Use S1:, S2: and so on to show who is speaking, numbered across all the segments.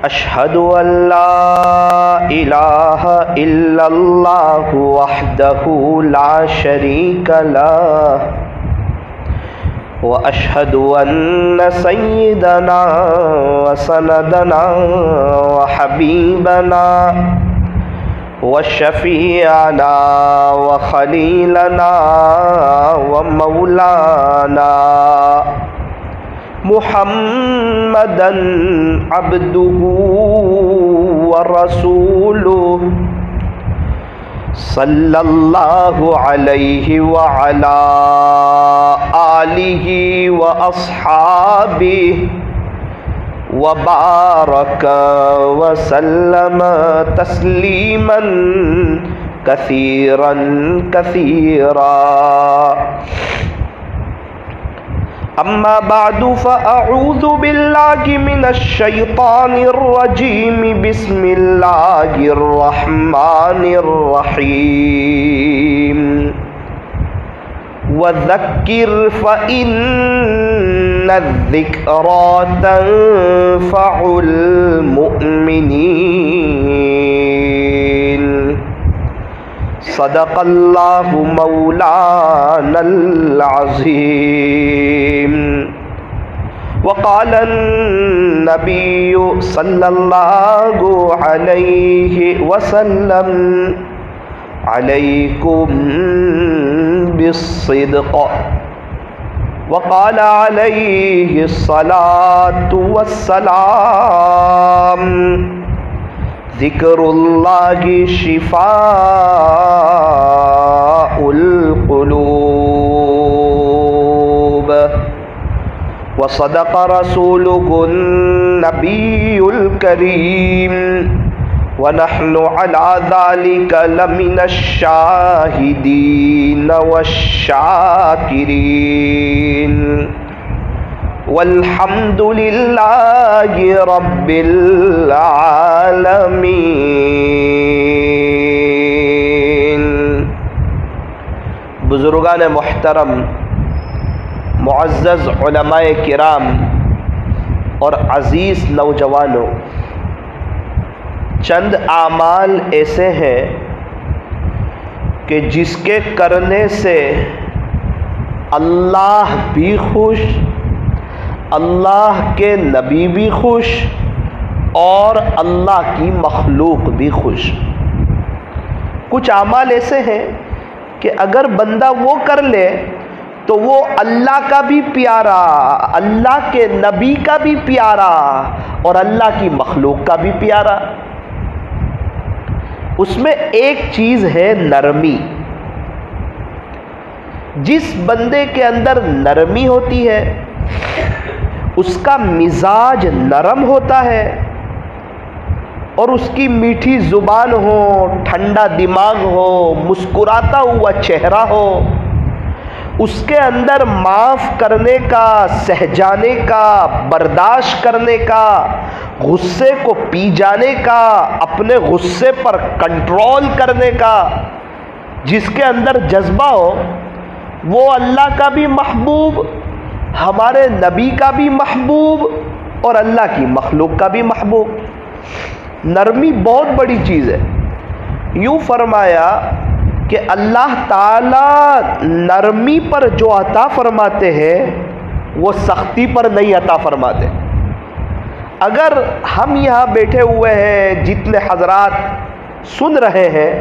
S1: أشهد أن لا إله إلا الله وحده لا شريك له وأشهد أن سيدنا وسندنا وحبيبنا وشفيعنا وخليلنا ومولانا محمدًا عبده ورسوله صلى الله عليه وعلى آله وأصحابه وبارك وسلم تسليما كثيرا كثيرا. أما بعد فأعوذ بالله من الشيطان الرجيم. بسم الله الرحمن الرحيم. وذكر فإن الذكرى تنفع المؤمنين. صدق الله مولانا العظيم. وقال النبي صلى الله عليه وسلم عليكم بالصدق. وقال عليه الصلاة والسلام ذکر اللہ شفاء القلوب. وصدق رسولہ النبی الکریم ونحن على ذلك لمن الشاہدین والشاکرین والحمد للہ رب العالمین. بزرگان محترم، معزز علماء کرام اور عزیز نوجوانوں، چند اعمال ایسے ہیں کہ جس کے کرنے سے اللہ بھی خوش، اللہ کے نبی بھی خوش اور اللہ کی مخلوق بھی خوش. کچھ اعمال ایسے ہیں کہ اگر بندہ وہ کر لے تو وہ اللہ کا بھی پیارا، اللہ کے نبی کا بھی پیارا اور اللہ کی مخلوق کا بھی پیارا. اس میں ایک چیز ہے نرمی. جس بندے کے اندر نرمی ہوتی ہے، اس کا مزاج نرم ہوتا ہے اور اس کی میٹھی زبان ہو، ٹھنڈا دماغ ہو، مسکراتا ہوا چہرہ ہو، اس کے اندر معاف کرنے کا، سہ جانے کا، برداشت کرنے کا، غصے کو پی جانے کا، اپنے غصے پر کنٹرول کرنے کا جس کے اندر جذبہ ہو، وہ اللہ کا بھی محبوب، ہمارے نبی کا بھی محبوب اور اللہ کی مخلوق کا بھی محبوب. نرمی بہت بڑی چیز ہے. یوں فرمایا کہ اللہ تعالی نرمی پر جو عطا فرماتے ہیں وہ سختی پر نہیں عطا فرماتے. اگر ہم یہاں بیٹھے ہوئے ہیں، جتنے حضرات سن رہے ہیں،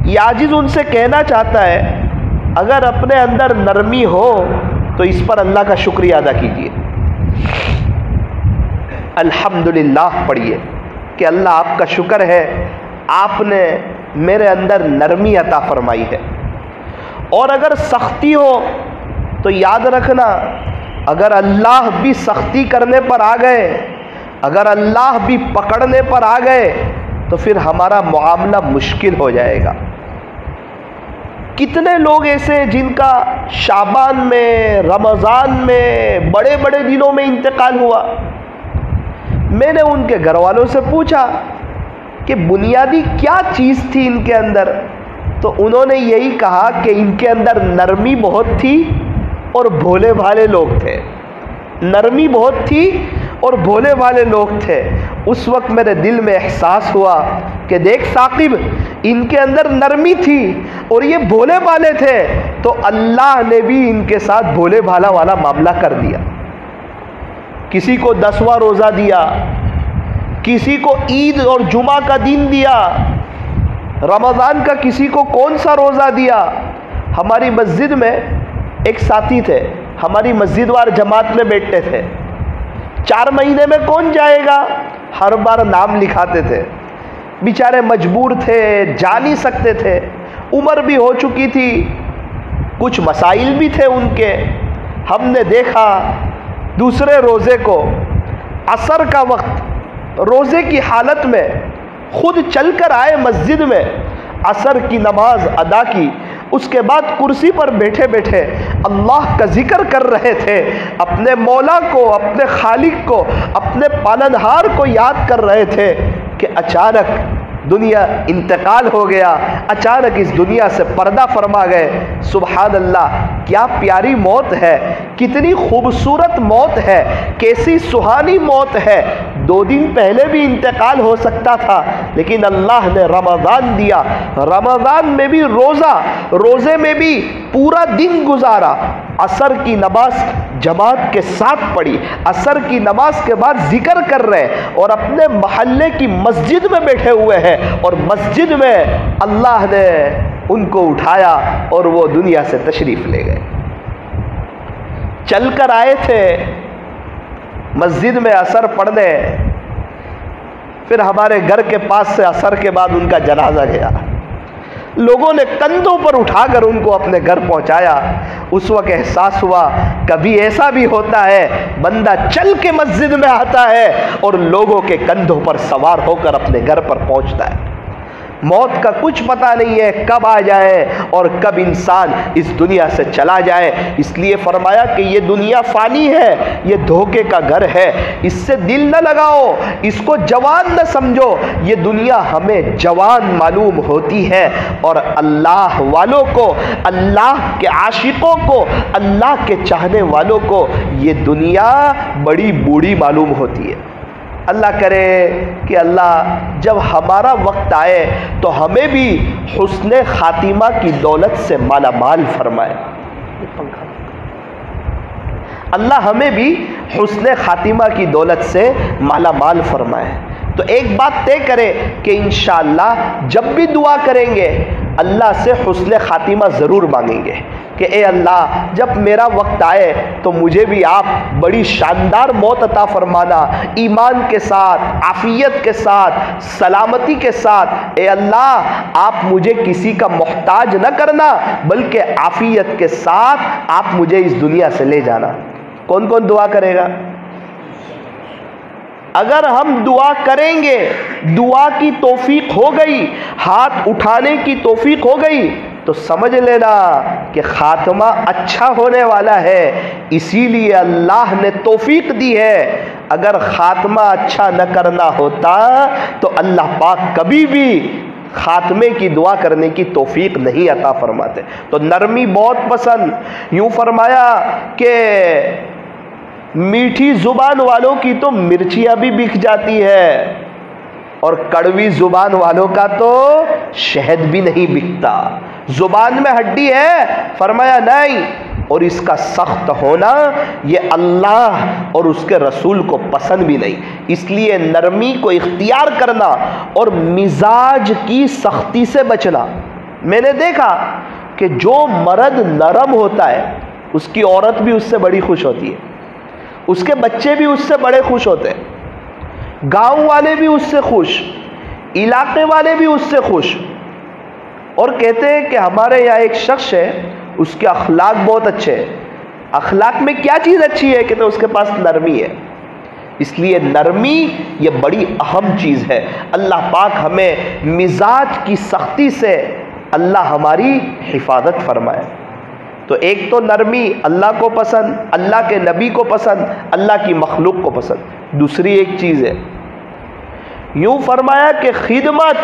S1: یہ عاجز ان سے کہنا چاہتا ہے اگر اپنے اندر نرمی ہو تو اس پر اللہ کا شکریہ ادا کیجیے. الحمدللہ پڑھیے کہ اللہ آپ کا شکر ہے، آپ نے میرے اندر نرمی عطا فرمائی ہے. اور اگر سختی ہو تو یاد رکھنا، اگر اللہ بھی سختی کرنے پر آ گئے، اگر اللہ بھی پکڑنے پر آ گئے تو پھر ہمارا معاملہ مشکل ہو جائے گا. کتنے لوگ ایسے ہیں جن کا شعبان میں، رمضان میں، بڑے بڑے دنوں میں انتقال ہوا. میں نے ان کے گھر والوں سے پوچھا کہ بنیادی کیا چیز تھی ان کے اندر، تو انہوں نے یہی کہا کہ ان کے اندر نرمی بہت تھی اور بھولے بھالے لوگ تھے. نرمی بہت تھی اور بھولے والے لوگ تھے۔ اس وقت میرے دل میں احساس ہوا کہ دیکھ ثاقب، ان کے اندر نرمی تھی اور یہ بھولے والے تھے، تو اللہ نے بھی ان کے ساتھ بھولے بھالا والا معاملہ کر دیا۔ کسی کو 10واں روزہ دیا، کسی کو عید اور جمعہ کا دن دیا، رمضان کا کسی کو کون سا روزہ دیا۔ ہماری مسجد میں ایک ساتھی تھے، ہماری مسجد وار جماعت میں بیٹھتے تھے۔ 4 مہینے میں کون جائے گا، ہر بار نام لکھاتے تھے۔ بیچارے مجبور تھے، جا نہیں سکتے تھے، عمر بھی ہو چکی تھی، کچھ مسائل بھی تھے ان کے۔ ہم نے دیکھا دوسرے روزے کو عصر کا وقت روزے کی حالت میں خود چل کر آئے مسجد میں، عصر کی نماز ادا کی، اس کے بعد کرسی پر بیٹھے بیٹھے اللہ کا ذکر کر رہے تھے، اپنے مولا کو، اپنے خالق کو، اپنے پالنہار کو یاد کر رہے تھے کہ اچانک دنیا انتقال ہو گیا، اچانک اس دنیا سے پردہ فرما گئے۔ سبحان اللہ، کیا پیاری موت ہے، کتنی خوبصورت موت ہے، کیسی سہانی موت ہے۔ 2 دن پہلے بھی انتقال ہو سکتا تھا، لیکن اللہ نے رمضان دیا، رمضان میں بھی روزے میں بھی پورا دن گزارا، عصر کی نماز جماعت کے ساتھ پڑھی، عصر کی نماز کے بعد ذکر کر رہے اور اپنے محلے کی مسجد میں بیٹھے ہوئے ہیں، اور مسجد میں اللہ نے ان کو اٹھایا اور وہ دنیا سے تشریف لے گئے۔ چل کر آئے تھے مسجد میں عصر پڑھنے، پھر ہمارے گھر کے پاس سے عصر کے بعد ان کا جنازہ گیا، لوگوں نے کندھوں پر اٹھا کر ان کو اپنے گھر پہنچایا۔ اس وقت احساس ہوا کبھی ایسا بھی ہوتا ہے بندہ چل کے مسجد میں آتا ہے اور لوگوں کے کندھوں پر سوار ہو کر اپنے گھر پر پہنچتا ہے۔ موت کا کچھ پتہ نہیں ہے کب آ جائے اور کب انسان اس دنیا سے چلا جائے، اس لیے فرمایا کہ یہ دنیا فانی ہے، یہ دھوکے کا گھر ہے، اس سے دل نہ لگاؤ، اس کو جوان نہ سمجھو۔ یہ دنیا ہمیں جوان معلوم ہوتی ہے اور اللہ والوں کو، اللہ کے عاشقوں کو، اللہ کے چاہنے والوں کو یہ دنیا بڑی بوڑھی معلوم ہوتی ہے۔ اللہ کرے کہ اللہ جب ہمارا وقت آئے تو ہمیں بھی حسن خاتمہ کی دولت سے مالا مال فرمائے۔ اللہ ہمیں بھی حسن خاتمہ کی دولت سے مالا مال فرمائے۔ تو ایک بات طے کرے کہ انشاءاللہ جب بھی دعا کریں گے اللہ سے حسن خاتمہ ضرور مانگیں گے کہ اے اللہ جب میرا وقت آئے تو مجھے بھی آپ بڑی شاندار موت عطا فرمانا، ایمان کے ساتھ، عافیت کے ساتھ، سلامتی کے ساتھ۔ اے اللہ آپ مجھے کسی کا محتاج نہ کرنا بلکہ عافیت کے ساتھ آپ مجھے اس دنیا سے لے جانا۔ کون کون دعا کرے گا؟ اگر ہم دعا کریں گے، دعا کی توفیق ہو گئی، ہاتھ اٹھانے کی توفیق ہو گئی، تو سمجھ لینا کہ خاتمہ اچھا ہونے والا ہے، اسی لیے اللہ نے توفیق دی ہے۔ اگر خاتمہ اچھا نہ کرنا ہوتا تو اللہ پاک کبھی بھی خاتمے کی دعا کرنے کی توفیق نہیں عطا فرماتے۔ تو نرمی بہت پسند۔ یوں فرمایا کہ میٹھی زبان والوں کی تو مرچیاں بھی بک جاتی ہے اور کڑوی زبان والوں کا تو شہد بھی نہیں بکتا۔ زبان میں ہڈی ہے، فرمایا نہیں، اور اس کا سخت ہونا یہ اللہ اور اس کے رسول کو پسند بھی نہیں۔ اس لیے نرمی کو اختیار کرنا اور مزاج کی سختی سے بچنا۔ میں نے دیکھا کہ جو مرد نرم ہوتا ہے اس کی عورت بھی اس سے بڑی خوش ہوتی ہے، اس کے بچے بھی اس سے بڑے خوش ہوتے ہیں، گاؤں والے بھی اس سے خوش، علاقے والے بھی اس سے خوش۔ اور کہتے ہیں کہ ہمارے یہاں ایک شخص ہے، اس کے اخلاق بہت اچھے ہیں۔ اخلاق میں کیا چیز اچھی ہے؟ کہتے ہیں اس کے پاس نرمی ہے۔ اس لیے نرمی یہ بڑی اہم چیز ہے۔ اللہ پاک ہمیں مزاج کی سختی سے اللہ ہماری حفاظت فرمائے۔ تو ایک تو نرمی اللہ کو پسند، اللہ کے نبی کو پسند، اللہ کی مخلوق کو پسند۔ دوسری ایک چیز ہے، یوں فرمایا کہ خدمت،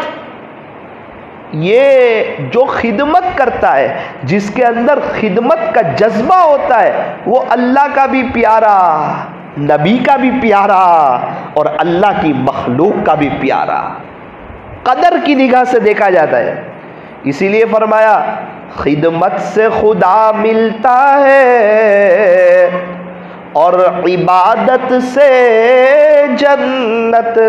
S1: یہ جو خدمت کرتا ہے، جس کے اندر خدمت کا جذبہ ہوتا ہے، وہ اللہ کا بھی پیارا نبی کا بھی پیارا اور اللہ کی مخلوق کا بھی پیارا، قدر کی نگاہ سے دیکھا جاتا ہے۔ اسی لیے فرمایا خدمت سے خدا ملتا ہے اور عبادت سے جنت۔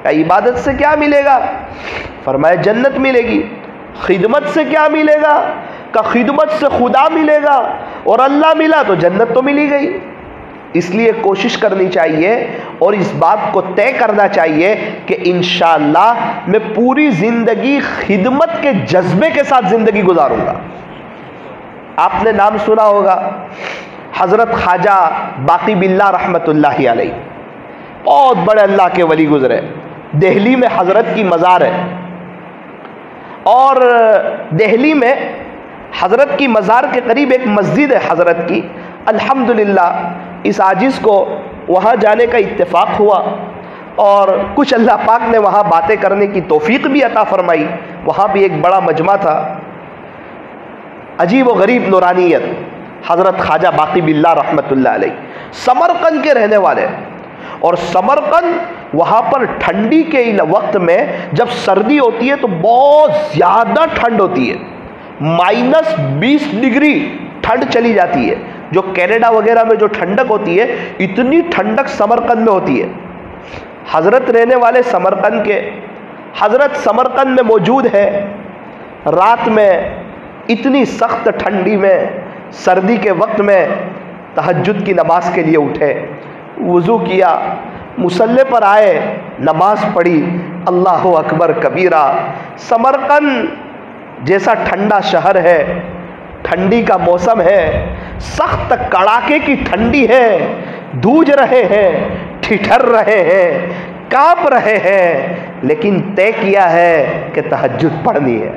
S1: عبادت سے کیا ملے گا؟ فرمایا جنت ملے گی۔ خدمت سے کیا ملے گا؟ کہ خدمت سے خدا ملے گا، اور اللہ ملا تو جنت تو ملی گئی۔ اس لیے کوشش کرنی چاہیے اور اس بات کو طے کرنا چاہیے کہ انشاءاللہ میں پوری زندگی خدمت کے جذبے کے ساتھ زندگی گزاروں گا۔ آپ نے نام سنا ہوگا حضرت خواجہ باقی باللہ رحمت اللہ علیہ، بہت بڑے اللہ کے ولی گزرے۔ دہلی میں حضرت کی مزار ہے، اور دہلی میں حضرت کی مزار کے قریب ایک مسجد ہے حضرت کی۔ الحمدللہ اس عاجز کو وہاں جانے کا اتفاق ہوا، اور کچھ اللہ پاک نے وہاں باتیں کرنے کی توفیق بھی عطا فرمائی۔ وہاں بھی ایک بڑا مجمع تھا، عجیب و غریب نورانیت۔ حضرت خواجہ باقی باللہ رحمت اللہ علیہ سمرقند کے رہنے والے، اور سمرقند وہاں پر ٹھنڈی کے وقت میں جب سردی ہوتی ہے تو بہت زیادہ ٹھنڈ ہوتی ہے، -20 ڈگری ٹھنڈ چلی جاتی ہے۔ جو کینیڈا وغیرہ میں جو ٹھنڈک ہوتی ہے، اتنی ٹھنڈک سمرقند میں ہوتی ہے۔ حضرت رہنے والے سمرقند کے، حضرت سمرقند میں موجود ہے۔ رات میں اتنی سخت ٹھنڈی میں، سردی کے وقت میں تہجد کی نماز کے لیے اٹھے، وضو کیا، مصلی پر آئے، نماز پڑھی، اللہ اکبر کبیرہ۔ سمرقند جیسا ٹھنڈا شہر ہے، ٹھنڈی کا موسم ہے، سخت کڑاکے کی ٹھنڈی ہے، دھوج رہے ہیں، ٹھٹھر رہے ہیں، کانپ رہے ہیں، لیکن طے کیا ہے کہ تہجد پڑھنی ہے۔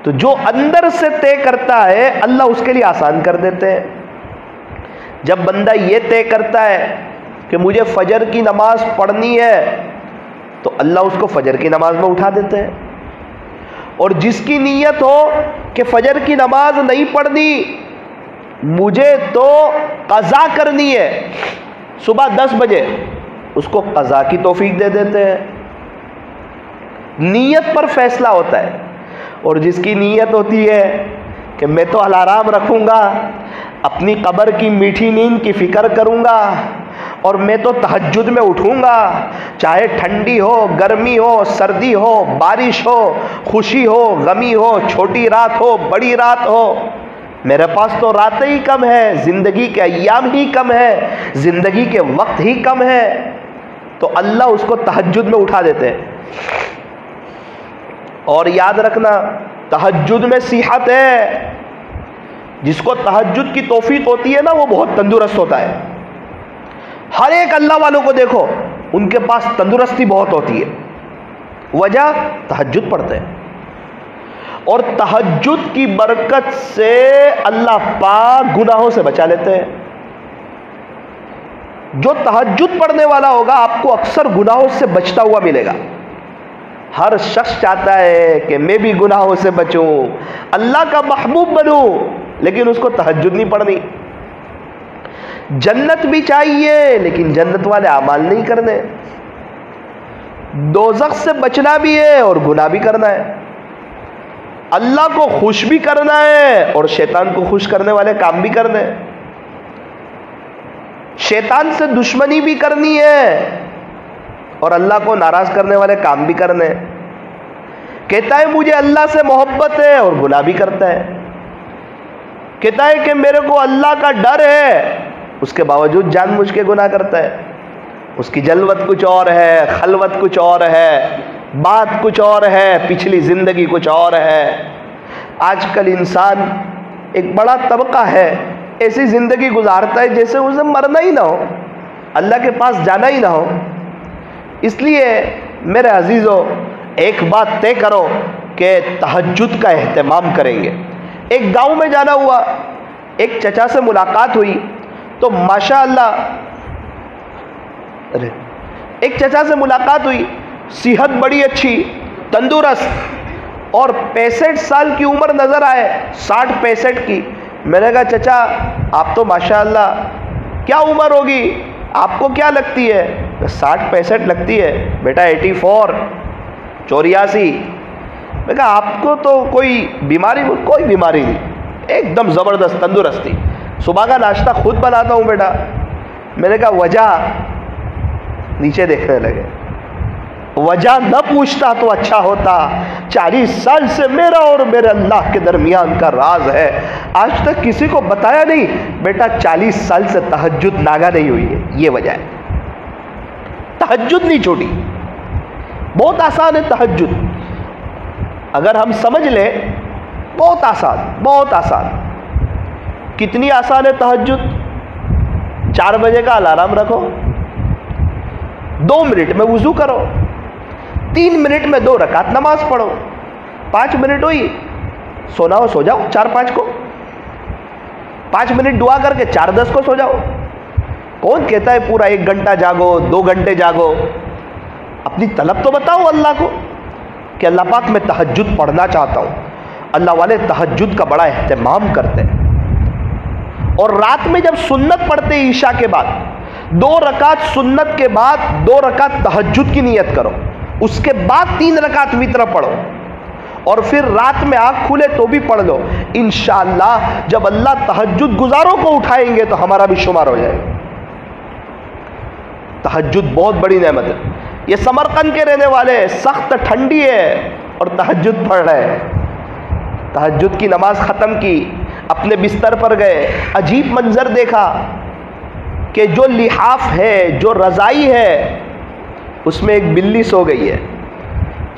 S1: تو جو اندر سے طے کرتا ہے اللہ اس کے لیے آسان کر دیتے ہیں۔ جب بندہ یہ طے کرتا ہے کہ مجھے فجر کی نماز پڑھنی ہے تو اللہ اس کو فجر کی نماز میں اٹھا دیتے ہیں، اور جس کی نیت ہو کہ فجر کی نماز نہیں پڑھنی، مجھے تو قضا کرنی ہے صبح 10 بجے، اس کو قضا کی توفیق دے دیتے ہیں۔ نیت پر فیصلہ ہوتا ہے، اور جس کی نیت ہوتی ہے کہ میں تو الارام رکھوں گا، اپنی قبر کی میٹھی نیند کی فکر کروں گا، اور میں تو تہجد میں اٹھوں گا، چاہے ٹھنڈی ہو، گرمی ہو، سردی ہو، بارش ہو، خوشی ہو، غمی ہو، چھوٹی رات ہو، بڑی رات ہو، میرے پاس تو راتیں ہی کم ہے، زندگی کے ایام ہی کم ہے، زندگی کے وقت ہی کم ہے، تو اللہ اس کو تہجد میں اٹھا دیتے ہیں۔ اور یاد رکھنا تہجد میں صحت ہے، جس کو تہجد کی توفیق ہوتی ہے نا وہ بہت تندرست ہوتا ہے۔ ہر ایک اللہ والوں کو دیکھو، ان کے پاس تندرستی بہت ہوتی ہے، وجہ تہجد پڑھتے ہیں، اور تہجد کی برکت سے اللہ پاک گناہوں سے بچا لیتے ہیں۔ جو تہجد پڑھنے والا ہوگا آپ کو اکثر گناہوں سے بچتا ہوا ملے گا۔ ہر شخص چاہتا ہے کہ میں بھی گناہوں سے بچوں، اللہ کا محبوب بنوں، لیکن اس کو تہجد نہیں پڑھنی۔ جنت بھی چاہیے لیکن جنت والے اعمال نہیں کرنے، دوزخ سے بچنا بھی ہے اور گناہ بھی کرنا ہے، اللہ کو خوش بھی کرنا ہے اور شیطان کو خوش کرنے والے کام بھی کرنے، شیطان سے دشمنی بھی کرنی ہے اور اللہ کو ناراض کرنے والے کام بھی کرنے۔ کہتا ہے مجھے اللہ سے محبت ہے اور گناہ بھی کرتا ہے، کہتا ہے کہ میرے کو اللہ کا ڈر ہے، اس کے باوجود جان بوجھ کے گناہ کرتا ہے۔ اس کی جلوت کچھ اور ہے، خلوت کچھ اور ہے، بات کچھ اور ہے، پچھلی زندگی کچھ اور ہے۔ آج کل انسان ایک بڑا طبقہ ہے ایسی زندگی گزارتا ہے جیسے اسے مرنا ہی نہ ہو، اللہ کے پاس جانا ہی نہ ہو۔ اس لیے میرے عزیزو ایک بات طے کرو کہ تہجد کا اہتمام کریں گے۔ ایک گاؤں میں جانا ہوا، ایک چچا سے ملاقات ہوئی تو ماشاءاللہ ایک چچا سے ملاقات ہوئی، صحت بڑی اچھی، تندرست، اور 65 سال کی عمر نظر آئے، 60-65 کی، میں نے کہا چچا آپ تو ماشاءاللہ کیا عمر ہوگی آپ کو کیا لگتی ہے؟ 60-65 لگتی ہے بیٹا، 84 84۔ میں کہا آپ کو تو کوئی بیماری؟ کوئی بیماری نہیں، ایک دم زبردست تندرستی، صبح کا ناشتہ خود بناتا ہوں بیٹا۔ میں نے کہا وجہ؟ نیچے دیکھنے لگے، وجہ نہ پوچھتا تو اچھا ہوتا، 40 سال سے میرا اور میرے اللہ کے درمیان کا راز ہے، آج تک کسی کو بتایا نہیں۔ بیٹا 40 سال سے تہجد ناگا نہیں ہوئی ہے، یہ وجہ ہے، تہجد نہیں چھوٹی۔ بہت آسان ہے تہجد، اگر ہم سمجھ لیں، بہت آسان، بہت آسان۔ کتنی آسان ہے تہجد؟ 4 بجے کا الارم رکھو، 2 منٹ میں وضو کرو، 3 منٹ میں 2 رکعت نماز پڑھو، 5 منٹ ہوئی، سونا ہو سو جاؤ 4-5 کو، 5 منٹ دعا کر کے 4-10 کو سو جاؤ۔ کون کہتا ہے پورا 1 گھنٹہ جاگو، 2 گھنٹے جاگو؟ اپنی طلب تو بتاؤ اللہ کو کہ اللہ پاک میں تہجد پڑھنا چاہتا ہوں۔ اللہ والے تہجد کا بڑا اہتمام کرتے ہیں، اور رات میں جب سنت پڑھتے عشاء کے بعد 2 رکعت سنت کے بعد 2 رکعت تہجد کی نیت کرو، اس کے بعد 3 رکعت وتر پڑھو، اور پھر رات میں آنکھ کھلے تو بھی پڑھ لو۔ انشاءاللہ جب اللہ تہجد گزاروں کو اٹھائیں گے تو ہمارا بھی شمار ہو جائے گا۔ تہجد بہت بڑی نعمت ہے۔ یہ سمرقند کے رہنے والے، سخت ٹھنڈی ہے اور تہجد پڑھ رہے ہیں، تہجد کی نماز ختم کی، اپنے بستر پر گئے، عجیب منظر دیکھا کہ جو لحاف ہے، جو رضائی ہے، اس میں ایک بلی سو گئی ہے۔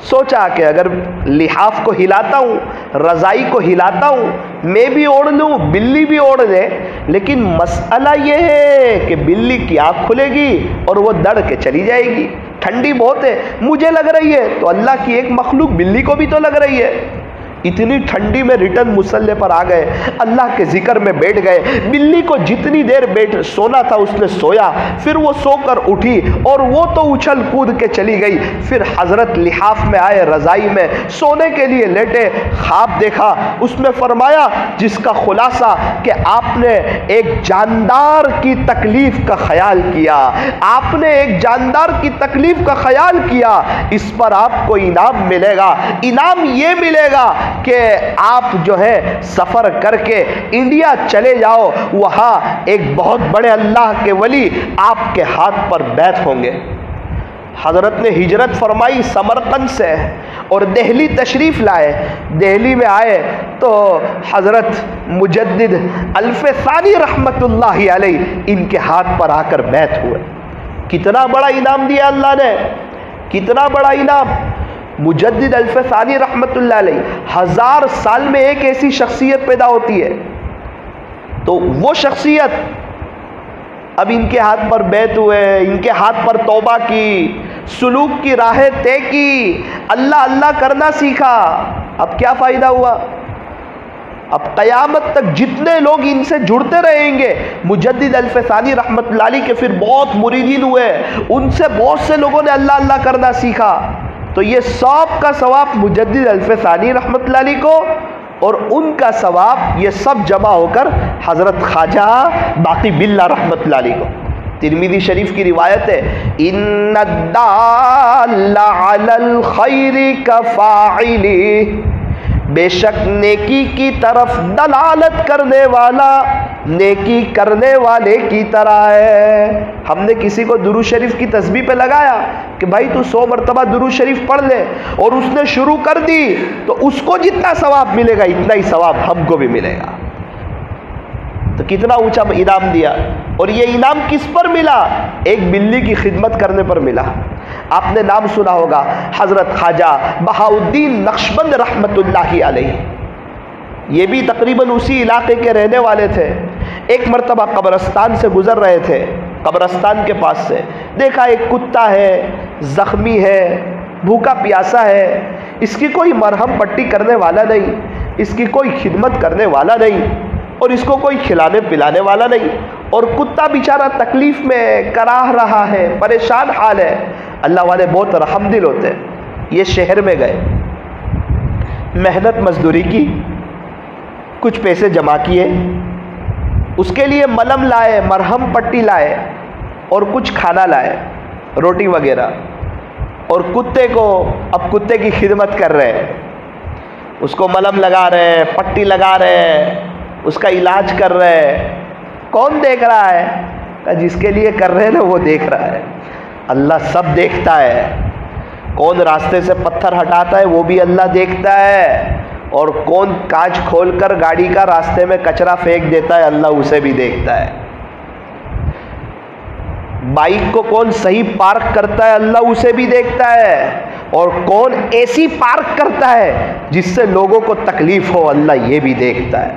S1: سوچا کہ اگر لحاف کو ہلاتا ہوں، رضائی کو ہلاتا ہوں، میں بھی اوڑھ لوں، بلی بھی اوڑھ لے، لیکن مسئلہ یہ ہے کہ بلی کی آنکھ کھلے گی اور وہ دڑ کے چلی جائے گی، ٹھنڈی بہت ہے، مجھے لگ رہی ہے تو اللہ کی ایک مخلوق بلی کو بھی تو لگ رہی ہے۔ اتنی ٹھنڈی میں ریٹرن مسلح پر آ گئے، اللہ کے ذکر میں بیٹھ گئے۔ بلی کو جتنی دیر سونا تھا اس نے سویا، پھر وہ سو کر اٹھی اور وہ تو اچھل کود کے چلی گئی۔ پھر حضرت لحاف میں آئے، رضائی میں سونے کے لیے لیٹے، خواب دیکھا، اس میں فرمایا جس کا خلاصہ کہ آپ نے ایک جاندار کی تکلیف کا خیال کیا، آپ نے ایک جاندار کی تکلیف کا خیال کیا، اس پر آپ کو انعام ملے گا۔ انعام یہ ملے گا کہ آپ جو ہے سفر کر کے انڈیا چلے جاؤ، وہاں ایک بہت بڑے اللہ کے ولی آپ کے ہاتھ پر بیعت ہوں گے۔ حضرت نے ہجرت فرمائی سمرقند سے اور دہلی تشریف لائے۔ دہلی میں آئے تو حضرت مجدد الف ثانی رحمت اللہ علیہ ان کے ہاتھ پر آ کر بیعت ہوئے۔ کتنا بڑا انعام دیا اللہ نے، کتنا بڑا انعام۔ مجدد الف ثانی رحمت اللہ علیہ 1000 سال میں ایک ایسی شخصیت پیدا ہوتی ہے، تو وہ شخصیت اب ان کے ہاتھ پر بیعت ہوئے، ان کے ہاتھ پر توبہ کی، سلوک کی راہیں طے کی، اللہ اللہ کرنا سیکھا۔ اب کیا فائدہ ہوا؟ اب قیامت تک جتنے لوگ ان سے جڑتے رہیں گے، مجدد الف ثانی رحمت اللہ علیہ کے پھر بہت مریدین ہوئے، ان سے بہت سے لوگوں نے اللہ اللہ کرنا سیکھا، تو یہ سب کا ثواب مجدد الف ثانی رحمت اللہ علیہ کو، اور ان کا ثواب یہ سب جمع ہو کر حضرت خواجہ باقی باللہ رحمت اللہ علیہ کو۔ ترمذی شریف کی روایت ہے، ان الدال علی الخیر کفاعلی، بے شک نیکی کی طرف دلالت کرنے والا نیکی کرنے والے کی طرح ہے۔ ہم نے کسی کو درود شریف کی تسبیح پہ لگایا کہ بھائی تو 100 مرتبہ درود شریف پڑھ لے، اور اس نے شروع کر دی تو اس کو جتنا ثواب ملے گا اتنا ہی ثواب ہم کو بھی ملے گا۔ تو کتنا اونچا انعام دیا، اور یہ انعام کس پر ملا؟ ایک بلی کی خدمت کرنے پر ملا۔ آپ نے نام سنا ہوگا حضرت خواجہ بہاؤالدین نقشبند رحمت اللہ علیہ، یہ بھی تقریباً اسی علاقے کے رہنے والے تھے۔ ایک مرتبہ قبرستان سے گزر رہے تھے، قبرستان کے پاس سے دیکھا ایک کتا ہے، زخمی ہے، بھوکا پیاسا ہے، اس کی کوئی مرہم پٹی کرنے والا نہیں، اس کی کوئی خدمت کرنے والا نہیں، اور اس کو کوئی کھلانے پلانے والا نہیں، اور کتا بیچارہ تکلیف میں کراہ رہا ہے، پریشان حال ہے۔ اللہ والے بہت رحم دل ہوتے ہیں۔ یہ شہر میں گئے، محنت مزدوری کی، کچھ پیسے جمع کیے، اس کے لیے ملم لائے، مرہم پٹی لائے اور کچھ کھانا لائے، روٹی وغیرہ، اور کتے کو، اب کتے کی خدمت کر رہے ہیں، اس کو ملم لگا رہے ہیں، پٹی لگا رہے ہیں، اس کا علاج کر رہے ہیں۔ کون دیکھ رہا ہے؟ جس کے لیے کر رہے ہیں نا وہ دیکھ رہا ہے۔ اللہ سب دیکھتا ہے۔ کون راستے سے پتھر ہٹاتا ہے وہ بھی اللہ دیکھتا ہے، اور کون کانچ کھول کر گاڑی کا راستے میں کچرا پھینک دیتا ہے اللہ اسے بھی دیکھتا ہے۔ بائک کو کون صحیح پارک کرتا ہے اللہ اسے بھی دیکھتا ہے، اور کون ایسی پارک کرتا ہے جس سے لوگوں کو تکلیف ہو اللہ یہ بھی دیکھتا ہے۔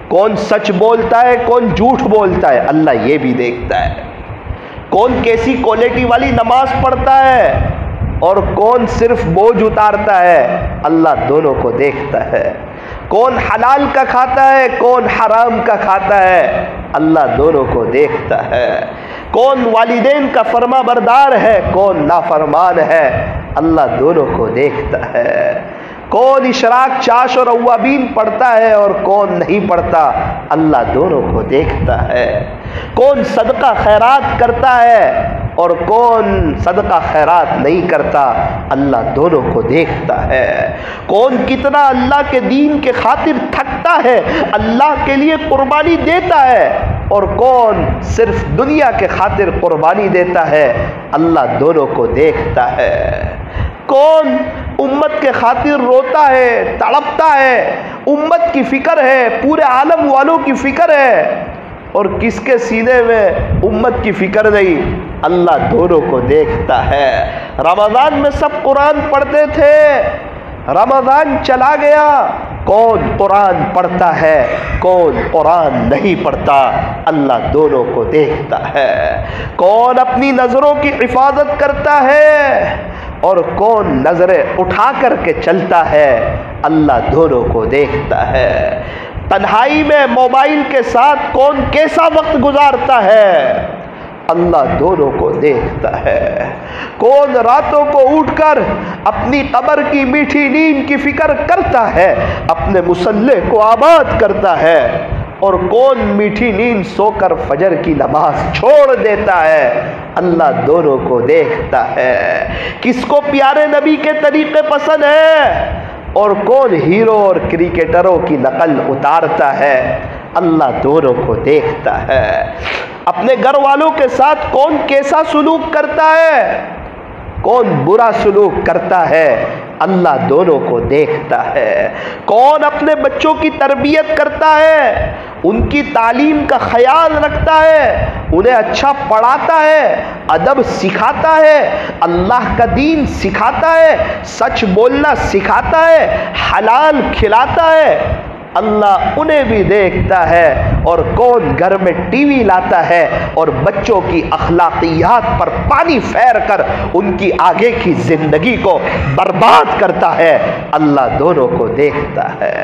S1: کون سچ بولتا ہے کون جھوٹ بولتا ہے اللہ یہ بھی دیکھتا ہے۔ کون کیسی کوالٹی والی نماز پڑھتا ہے اور کون صرف بوجھ اتارتا ہے اللہ دونوں کو دیکھتا ہے۔ کون حلال کا کھاتا ہے کون حرام کا کھاتا ہے اللہ دونوں کو دیکھتا ہے۔ کون والدین کا فرما بردار ہے کون نافرمان ہے اللہ دونوں کو دیکھتا ہے۔ کون اشراق چاش اور اوابین پڑھتا ہے اور کون نہیں پڑھتا اللہ دونوں کو دیکھتا ہے۔ کون صدقہ خیرات کرتا ہے اور کون صدقہ خیرات نہیں کرتا اللہ دونوں کو دیکھتا ہے۔ کون کتنا اللہ کے دین کے خاطر تھکتا ہے، اللہ کے لیے قربانی دیتا ہے، اور کون صرف دنیا کے خاطر قربانی دیتا ہے اللہ دونوں کو دیکھتا ہے۔ کون امت کے خاطر روتا ہے، تڑپتا ہے، امت کی فکر ہے، پورے عالم والوں کی فکر ہے، اور کس کے سینے میں امت کی فکر نہیں اللہ دونوں کو دیکھتا ہے۔ رمضان میں سب قرآن پڑھتے تھے، رمضان چلا گیا، کون قرآن پڑھتا ہے کون قرآن نہیں پڑھتا اللہ دونوں کو دیکھتا ہے۔ کون اپنی نظروں کی حفاظت کرتا ہے اور کون نظریں اٹھا کر کے چلتا ہے اللہ دونوں کو دیکھتا ہے۔ تنہائی میں موبائل کے ساتھ کون کیسا وقت گزارتا ہے اللہ دونوں کو دیکھتا ہے۔ کون راتوں کو اٹھ کر اپنی قبر کی میٹھی نیند کی فکر کرتا ہے، اپنے مصلح کو آباد کرتا ہے، اور کون میٹھی نیند سو کر فجر کی نماز چھوڑ دیتا ہے اللہ دونوں کو دیکھتا ہے۔ کس کو پیارے نبی کے طریقے پسند ہیں اور کون ہیرو اور کرکٹروں کی نقل اتارتا ہے اللہ دونوں کو دیکھتا ہے۔ اپنے گھر والوں کے ساتھ کون کیسا سلوک کرتا ہے کون برا سلوک کرتا ہے اللہ دونوں کو دیکھتا ہے۔ کون اپنے بچوں کی تربیت کرتا ہے، ان کی تعلیم کا خیال رکھتا ہے، انہیں اچھا پڑھاتا ہے، ادب سکھاتا ہے، اللہ کا دین سکھاتا ہے، سچ بولنا سکھاتا ہے، حلال کھلاتا ہے اللہ انہیں بھی دیکھتا ہے۔ اور کون گھر میں ٹی وی لاتا ہے اور بچوں کی اخلاقیات پر پانی پھیر کر ان کی آگے کی زندگی کو برباد کرتا ہے اللہ دونوں کو دیکھتا ہے۔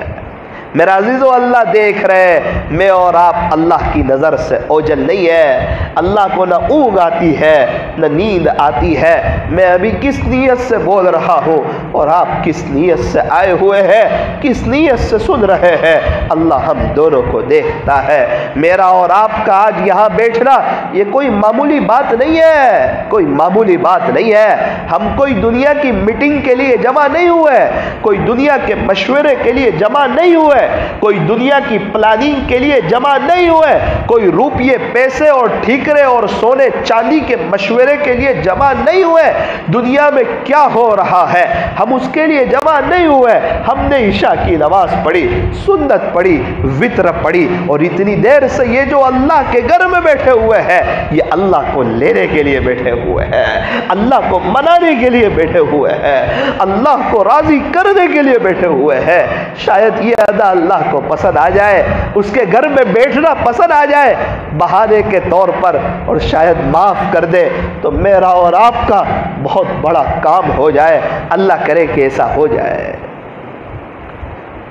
S1: میرا عزیزو اللہ دیکھ رہے، میں اور آپ اللہ کی نظر سے اوجھل نہیں ہے۔ اللہ کو نہ اونگ آتی ہے نہ نیند آتی ہے۔ میں ابھی کس نیت سے بول رہا ہوں اور آپ کس نیت سے آئے ہوئے ہیں، کس نیت سے سن رہے ہیں، اللہ ہم دونوں کو دیکھتا ہے۔ میرا اور آپ کا آج یہاں بیٹھنا یہ کوئی معمولی بات نہیں ہے، کوئی معمولی بات نہیں ہے۔ ہم کوئی دنیا کی میٹنگ کے لیے جمع نہیں ہوئے، کوئی دنیا کے مشورے کے لیے جمع نہیں ہوئے، کوئی دنیا کی پلاننگ کے لیے جمع نہیں ہوئے، کوئی روپیے پیسے اور ٹھیکرے اور سونے چاندی کے مشورے کے لیے جمع نہیں ہوئے۔ دنیا میں کیا ہو رہا ہے ہم اس کے لیے جمع نہیں ہوئے۔ ہم نے عشاء کی نماز پڑھی، سنت پڑھی، وتر پڑھی، اور اتنی دیر سے یہ جو اللہ کے گھر میں بیٹھے ہوئے ہیں یہ اللہ کو لینے کے لیے بیٹھے ہوئے ہیں، اللہ کو منانے کے لیے بیٹھے ہوئے ہیں، اللہ کو راضی کرنے کے لیے بیٹھے ہوئے ہیں۔ شاید یہ ادا اللہ کو پسند آ جائے، اس کے گھر میں بیٹھنا پسند آ جائے بہانے کے طور پر، اور شاید معاف کر دے تو میرا اور آپ کا بہت بڑا کام ہو جائے۔ اللہ کرے کہ ایسا ہو جائے۔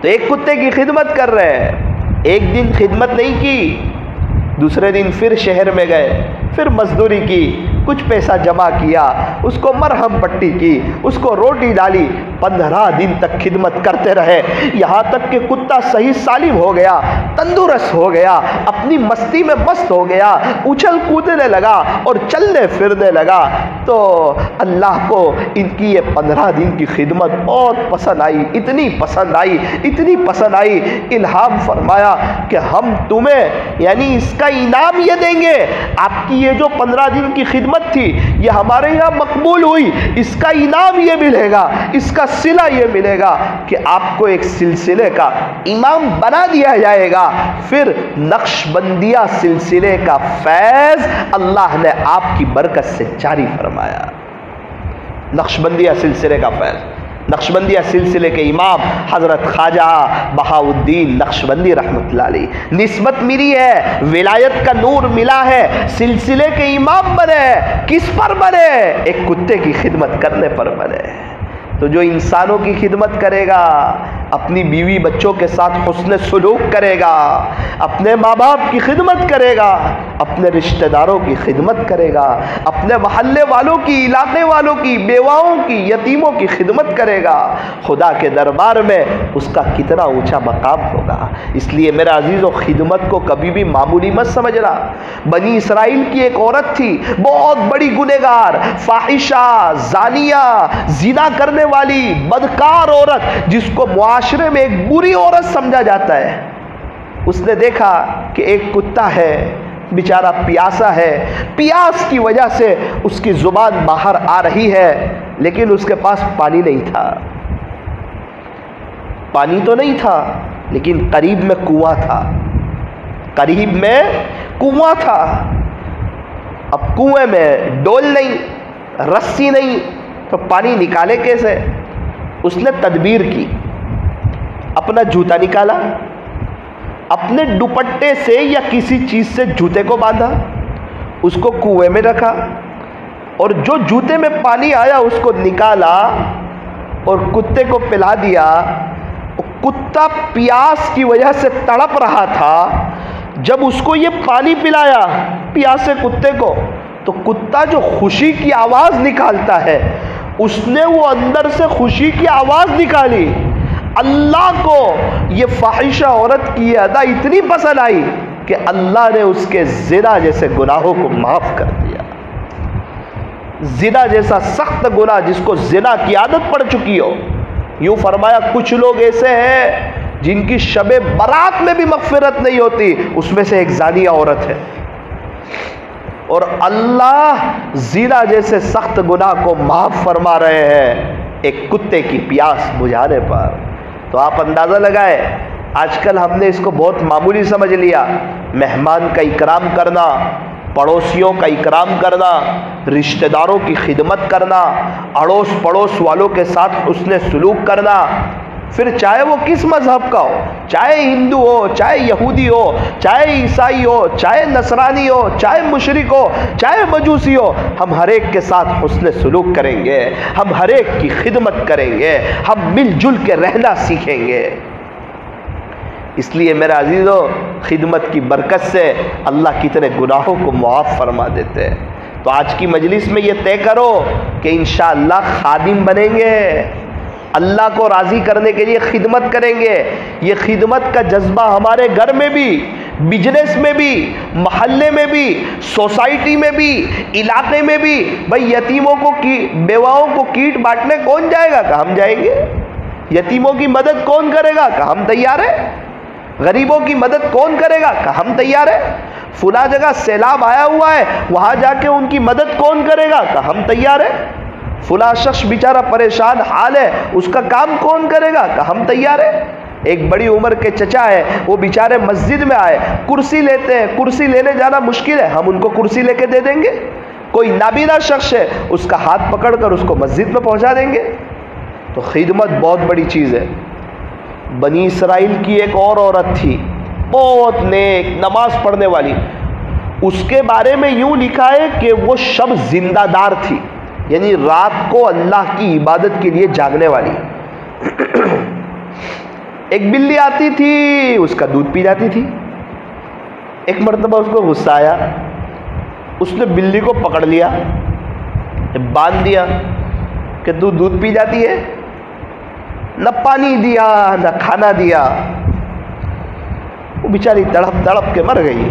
S1: تو ایک کتے کی خدمت کر رہے ہیں، ایک دن خدمت نہیں کی، دوسرے دن پھر شہر میں گئے، پھر مزدوری کی، کچھ پیسہ جمع کیا، اس کو مرہم پٹی کی، اس کو روٹی ڈالی، 15 دن تک خدمت کرتے رہے، یہاں تک کہ کتا صحیح سالم ہو گیا، تندرست ہو گیا، اپنی مستی میں مست ہو گیا، اچھل کودنے لگا اور چلنے پھرنے لگا۔ تو اللہ کو ان کی یہ 15 دن کی خدمت بہت پسند آئی، اتنی پسند آئی، اتنی پسند آئی، الہام فرمایا کہ ہم تمہیں یعنی اس کا انعام یہ دیں گے، آپ کی یہ جو 15 دن کی خدمت تھی یہ ہمارے یہاں مقبول ہوئی، اس کا انعام یہ ملے گا، اس کا صلہ یہ ملے گا کہ آپ کو ایک سلسلے کا امام بنا دیا جائے گا۔ پھر نقشبندیہ سلسلے کا فیض اللہ نے آپ کی برکت سے جاری فرمایا۔ نقشبندیہ سلسلے کا فیض، نقشبندیہ سلسلے کے امام حضرت خواجہ بہاؤالدین نقشبندی رحمۃ اللہ علیہ، نسبت ملی ہے، ولایت کا نور ملا ہے، سلسلے کے امام بنے، کس پر بنے؟ ایک کتے کی خدمت کرنے پر بنے۔ تو جو انسانوں کی خدمت کرے گا، اپنی بیوی بچوں کے ساتھ حسن سلوک کرے گا، اپنے ماں باپ کی خدمت کرے گا، اپنے رشتہ داروں کی خدمت کرے گا، اپنے محلے والوں کی، علاقے والوں کی، بیواؤں کی، یتیموں کی خدمت کرے گا، خدا کے دربار میں اس کا کتنا اونچا مقام ہوگا۔ اس لیے میرے عزیزو، خدمت کو کبھی بھی معمولی مت سمجھنا۔ بنی اسرائیل کی ایک عورت تھی، بہت بڑی گنہگار، فاحشہ، زانیہ، زنا کرنے والی، بدکار عورت، جس کو معاشرے میں ایک بری عورت سمجھا جاتا ہے۔ اس نے دیکھا کہ ایک کتا ہے، بیچارہ پیاسا ہے، پیاس کی وجہ سے اس کی زبان باہر آ رہی ہے، لیکن اس کے پاس پانی نہیں تھا۔ پانی تو نہیں تھا، لیکن قریب میں کنواں تھا، قریب میں کنواں تھا۔ اب کنویں میں ڈول نہیں، رسی نہیں، تو پانی نکالے کیسے؟ اس نے تدبیر کی، اپنا جوتا نکالا، اپنے دوپٹے سے یا کسی چیز سے جوتے کو باندھا، اس کو کنویں میں رکھا، اور جو جوتے میں پانی آیا اس کو نکالا اور کتے کو پلا دیا۔ کتا پیاس کی وجہ سے تڑپ رہا تھا، جب اس کو یہ پانی پلایا پیاسے کتے کو، تو کتا جو خوشی کی آواز نکالتا ہے، اس نے وہ اندر سے خوشی کی آواز نکالی۔ اللہ کو یہ فاحشہ عورت کی یہ ادا اتنی پسند آئی کہ اللہ نے اس کے زنا جیسے گناہوں کو معاف کر دیا۔ زنا جیسا سخت گناہ جس کو زنا کی عادت پڑ چکی ہو، یوں فرمایا کچھ لوگ ایسے ہیں جن کی شب برات میں بھی مغفرت نہیں ہوتی، اس میں سے ایک زانیہ عورت ہے، اور اللہ زنا جیسے سخت گناہ کو معاف فرما رہے ہیں ایک کتے کی پیاس بجھانے پر۔ تو آپ اندازہ لگائے، آج کل ہم نے اس کو بہت معمولی سمجھ لیا۔ مہمان کا اکرام کرنا، پڑوسیوں کا اکرام کرنا، رشتہ داروں کی خدمت کرنا، اڑوس پڑوس والوں کے ساتھ حسن سلوک کرنا، پھر چاہے وہ کس مذہب کا ہو، چاہے ہندو ہو، چاہے یہودی ہو، چاہے عیسائی ہو، چاہے نصرانی ہو، چاہے مشرک ہو، چاہے مجوسی ہو، ہم ہر ایک کے ساتھ حسن سلوک کریں گے، ہم ہر ایک کی خدمت کریں گے، ہم مل جل کے رہنا سیکھیں گے۔ اس لیے میرے عزیزو، خدمت کی برکت سے اللہ کتنے گناہوں کو معاف فرما دیتے ہیں۔ تو آج کی مجلس میں یہ طے کرو کہ انشاءاللہ خادم بنیں گے، اللہ کو راضی کرنے کے لیے خدمت کریں گے۔ یہ خدمت کا جذبہ ہمارے گھر میں بھی، بزنس میں بھی، محلے میں بھی، سوسائٹی میں بھی، علاقے میں بھی۔ بھائی یتیموں کو بیواؤں کو کیٹ بانٹنے کون جائے گا؟ کہ ہم جائیں گے۔ یتیموں کی مدد کون کرے گا؟ کہ ہم تیار ہیں۔ غریبوں کی مدد کون کرے گا؟ کہ ہم تیار ہیں۔ فلاں جگہ سیلاب آیا ہوا ہے، وہاں جا کے ان کی مدد کون کرے گا؟ کہ ہم تیار ہیں۔ فلاں شخص بیچارہ پریشان حال ہے، اس کا کام کون کرے گا؟ کہ ہم تیار ہیں۔ ایک بڑی عمر کے چچا ہے، وہ بیچارے مسجد میں آئے، کرسی لیتے ہیں، کرسی لینے جانا مشکل ہے، ہم ان کو کرسی لے کے دے دیں گے۔ کوئی نابینا شخص ہے، اس کا ہاتھ پکڑ کر اس کو مسجد میں پہنچا دیں گے۔ تو خدمت بہت بڑی چیز ہے۔ بنی اسرائیل کی ایک اور عورت تھی، بہت نیک، نماز پڑھنے والی، اس کے بارے میں یوں لکھا ہے کہ وہ شب زندہ دار تھی، یعنی رات کو اللہ کی عبادت کے لیے جاگنے والی۔ ایک بلی آتی تھی، اس کا دودھ پی جاتی تھی۔ ایک مرتبہ اس کو غصہ آیا، اس نے بلی کو پکڑ لیا، باندھ دیا کہ تو دودھ پی جاتی ہے، نہ پانی دیا نہ کھانا دیا، وہ بیچاری تڑپ تڑپ کے مر گئی۔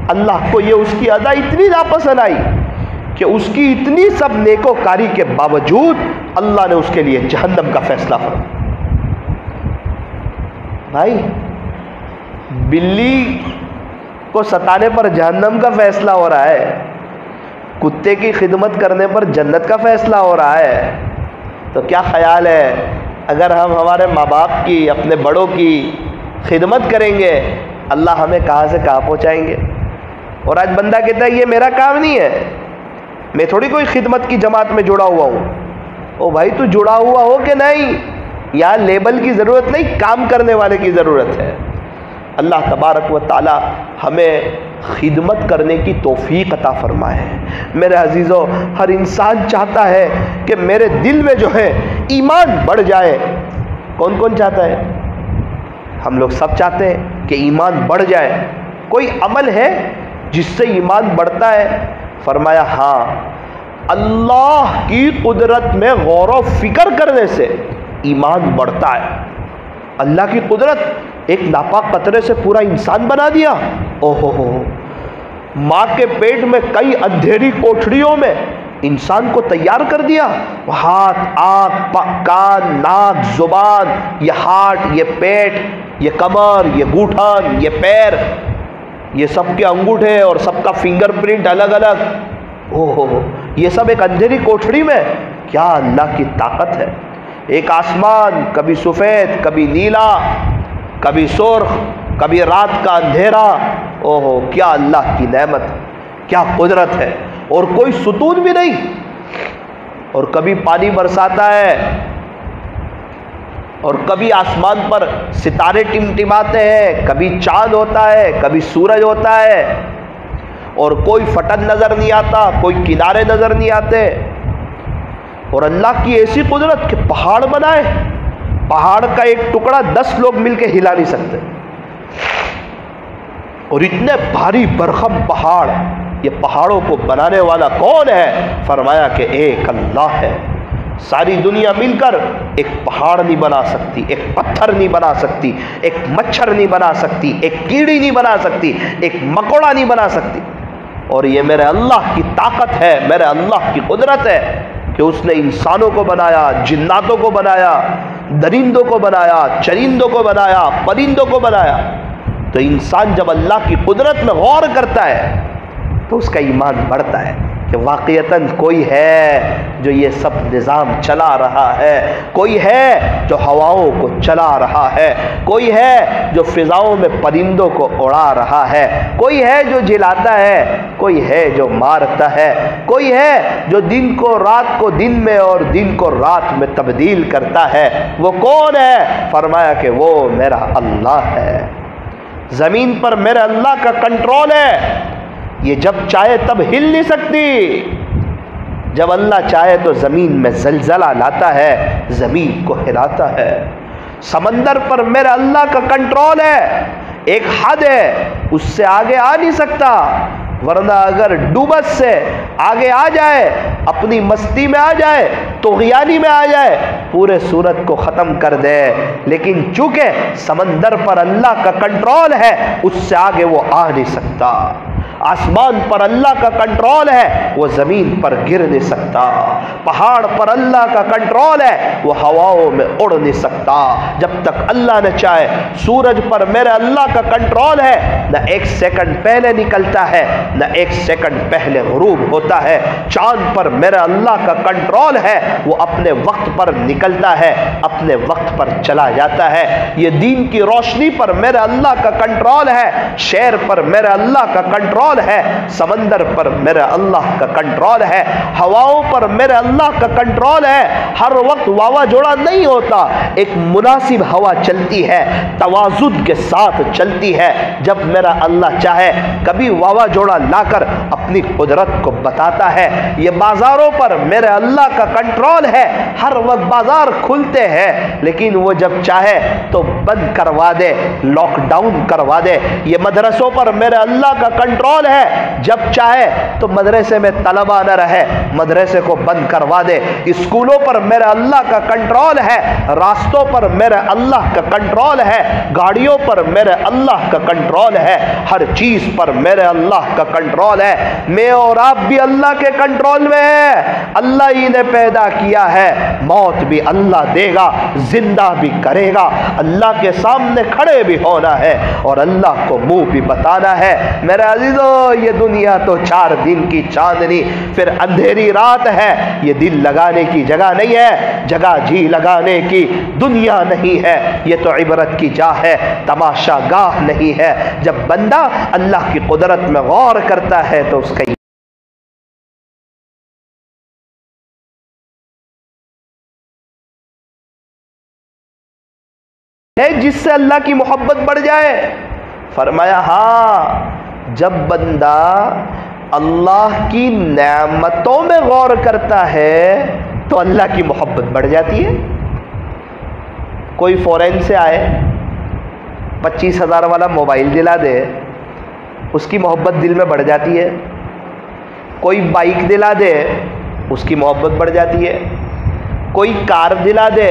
S1: اللہ کو یہ اس کی ادا اتنی ناپسند آئی کہ اس کی اتنی سب نیکوکاری کے باوجود اللہ نے اس کے لیے جہنم کا فیصلہ فرمایا۔ بھائی بلی کو ستانے پر جہنم کا فیصلہ ہو رہا ہے، کتے کی خدمت کرنے پر جنت کا فیصلہ ہو رہا ہے، تو کیا خیال ہے اگر ہم ہمارے ماں باپ کی، اپنے بڑوں کی خدمت کریں گے، اللہ ہمیں کہاں سے کہاں پہنچائیں گے۔ اور آج بندہ کہتا ہے یہ میرا کام نہیں ہے، میں تھوڑی کوئی خدمت کی جماعت میں جڑا ہوا ہوں۔ او بھائی تو جڑا ہوا ہو کہ نہیں، یہاں لیبل کی ضرورت نہیں، کام کرنے والے کی ضرورت ہے۔ اللہ تبارک و تعالی ہمیں خدمت کرنے کی توفیق عطا فرمائے۔ میرے عزیزو، ہر انسان چاہتا ہے کہ میرے دل میں جو ہے ایمان بڑھ جائے۔ کون کون چاہتا ہے؟ ہم لوگ سب چاہتے ہیں کہ ایمان بڑھ جائے۔ کوئی عمل ہے جس سے ایمان بڑھتا ہے؟ فرمایا ہاں، اللہ کی قدرت میں غور و فکر کرنے سے ایمان بڑھتا ہے۔ اللہ کی قدرت، ایک ناپاک قطرے سے پورا انسان بنا دیا۔ اوہو ہو، ماں کے پیٹ میں کئی اندھیری کوٹھڑیوں میں انسان کو تیار کر دیا۔ ہاتھ، آنکھ، کان، ناک، زبان، یہ ہارٹ، یہ پیٹ، یہ کمر، یہ گھٹن، یہ پیر، یہ سب کے انگوٹھے اور سب کا فنگر پرنٹ الگ الگ۔ اوہو، یہ سب ایک اندھیری کوٹھڑی میں، کیا اللہ کی طاقت ہے۔ ایک آسمان، کبھی سفید، کبھی نیلا، کبھی سرخ، کبھی رات کا اندھیرا۔ اوہو، کیا اللہ کی نعمت، کیا قدرت ہے۔ اور کوئی ستون بھی نہیں، اور کبھی پانی برساتا ہے، اور کبھی آسمان پر ستارے ٹمٹماتے ہیں، کبھی چاند ہوتا ہے، کبھی سورج ہوتا ہے، اور کوئی فٹن نظر نہیں آتا، کوئی کنارے نظر نہیں آتے۔ اور اللہ کی ایسی قدرت کہ پہاڑ بنائے، پہاڑ کا ایک ٹکڑا 10 لوگ مل کے ہلا نہیں سکتے، اور اتنے بھاری برخم پہاڑ۔ یہ پہاڑوں کو بنانے والا کون ہے؟ فرمایا کہ ایک اللہ ہے۔ ساری دنیا مل کر ایک پہاڑ نہیں بنا سکتی، ایک پتھر نہیں بنا سکتی، ایک مچھر نہیں بنا سکتی، ایک کیڑی نہیں بنا سکتی، ایک مکوڑا نہیں بنا سکتی۔ اور یہ میرے اللہ کی طاقت ہے، میرے اللہ کی قدرت ہے کہ اس نے انسانوں کو بنایا، جناتوں کو بنایا، درندوں کو بنایا، چرندوں کو بنایا، پرندوں کو بنایا۔ تو انسان جب اللہ کی قدرت میں غور کرتا ہے تو اس کا ایمان بڑھتا ہے کہ واقعتاً کوئی ہے جو یہ سب نظام چلا رہا ہے، کوئی ہے جو ہواؤں کو چلا رہا ہے، کوئی ہے جو فضاؤں میں پرندوں کو اڑا رہا ہے، کوئی ہے جو جلاتا ہے، کوئی ہے جو مارتا ہے، کوئی ہے جو دن کو رات کو دن میں اور دن کو رات میں تبدیل کرتا ہے۔ وہ کون ہے؟ فرمایا کہ وہ میرا اللہ ہے۔ زمین پر میرے اللہ کا کنٹرول ہے، یہ جب چاہے تب ہل نہیں سکتی۔ جب اللہ چاہے تو زمین میں زلزلہ لاتا ہے، زمین کو ہلاتا ہے۔ سمندر پر میرے اللہ کا کنٹرول ہے، ایک حد ہے، اس سے آگے آ نہیں سکتا، ورنہ اگر ڈوبس سے آگے آ جائے، اپنی مستی میں آ جائے، طغیانی میں آ جائے، پورے سورج کو ختم کر دے۔ لیکن چونکہ سمندر پر اللہ کا کنٹرول ہے، اس سے آگے وہ آ نہیں سکتا۔ آسمان پر اللہ کا کنٹرول ہے، وہ زمین پر گر نہیں سکتا۔ پہاڑ پر اللہ کا کنٹرول ہے، وہ ہواؤں میں اڑ نہیں سکتا جب تک اللہ نے چاہے۔ سورج پر میرے اللہ کا کنٹرول ہے، نہ ایک سیکنڈ پہلے نکلتا ہے، نہ ایک سیکنڈ پہلے غروب ہوتا ہے۔ چاند پر میرے اللہ کا کنٹرول ہے، وہ اپنے وقت پر نکلتا ہے، اپنے وقت پر چلا جاتا ہے۔ یہ دین کی روشنی پر میرے اللہ کا کنٹرول ہے، شیر پر میرے اللہ کا کنٹرول ہے، سمندر پر میرے اللہ کا کنٹرول ہے، ہواؤں پر میرے اللہ کا کنٹرول ہے۔ ہر وقت واوا جوڑا نہیں ہوتا، ایک مناسب ہوا چلتی ہے، توازن کے ساتھ چلتی ہے۔ جب میرا اللہ چاہے کبھی واوا جوڑا لا کر اپنی قدرت کو بتاتا ہے۔ یہ بازاروں پر میرے اللہ کا کنٹرول ہے، ہر وقت بازار کھلتے ہیں، لیکن وہ جب چاہے تو بند کروا دے، لاک ڈاؤن کروا دے۔ یہ مدرسوں پر میرے اللہ کا کنٹرول کنٹرول ہے. جب چاہے تو مدرسے میں طلبہ نہ رہے, مدرسے کو بند کروا دے. اسکولوں پر میرے اللہ کا کنٹرول ہے, راستوں پر میرے اللہ کا کنٹرول ہے, گاڑیوں پر میرے اللہ کا کنٹرول ہے, ہر چیز پر میرے اللہ کا کنٹرول ہے. میں اور آپ بھی اللہ کے کنٹرول میں ہے. اللہ ہی نے پیدا کیا ہے, موت بھی اللہ دے گا, زندہ بھی کرے گا. اللہ کے سامنے کھڑے بھی ہونا ہے اور اللہ کو منہ بھی بتانا ہے. میرے عزیزو, یہ دنیا تو 4 دن کی چاندنی پھر اندھیری رات ہے. یہ دل لگانے کی جگہ نہیں ہے, جگہ جی لگانے کی دنیا نہیں ہے. یہ تو عبرت کی جا ہے, تماشا گاہ نہیں ہے. جب بندہ اللہ کی قدرت میں غور کرتا ہے تو اس کا ہے جس سے اللہ کی محبت بڑھ جائے. فرمایا ہاں, جب بندہ اللہ کی نعمتوں میں غور کرتا ہے تو اللہ کی محبت بڑھ جاتی ہے. کوئی فورین سے آئے, 25,000 والا موبائل دلا دے, اس کی محبت دل میں بڑھ جاتی ہے. کوئی بائک دلا دے, اس کی محبت بڑھ جاتی ہے. کوئی کار دلا دے,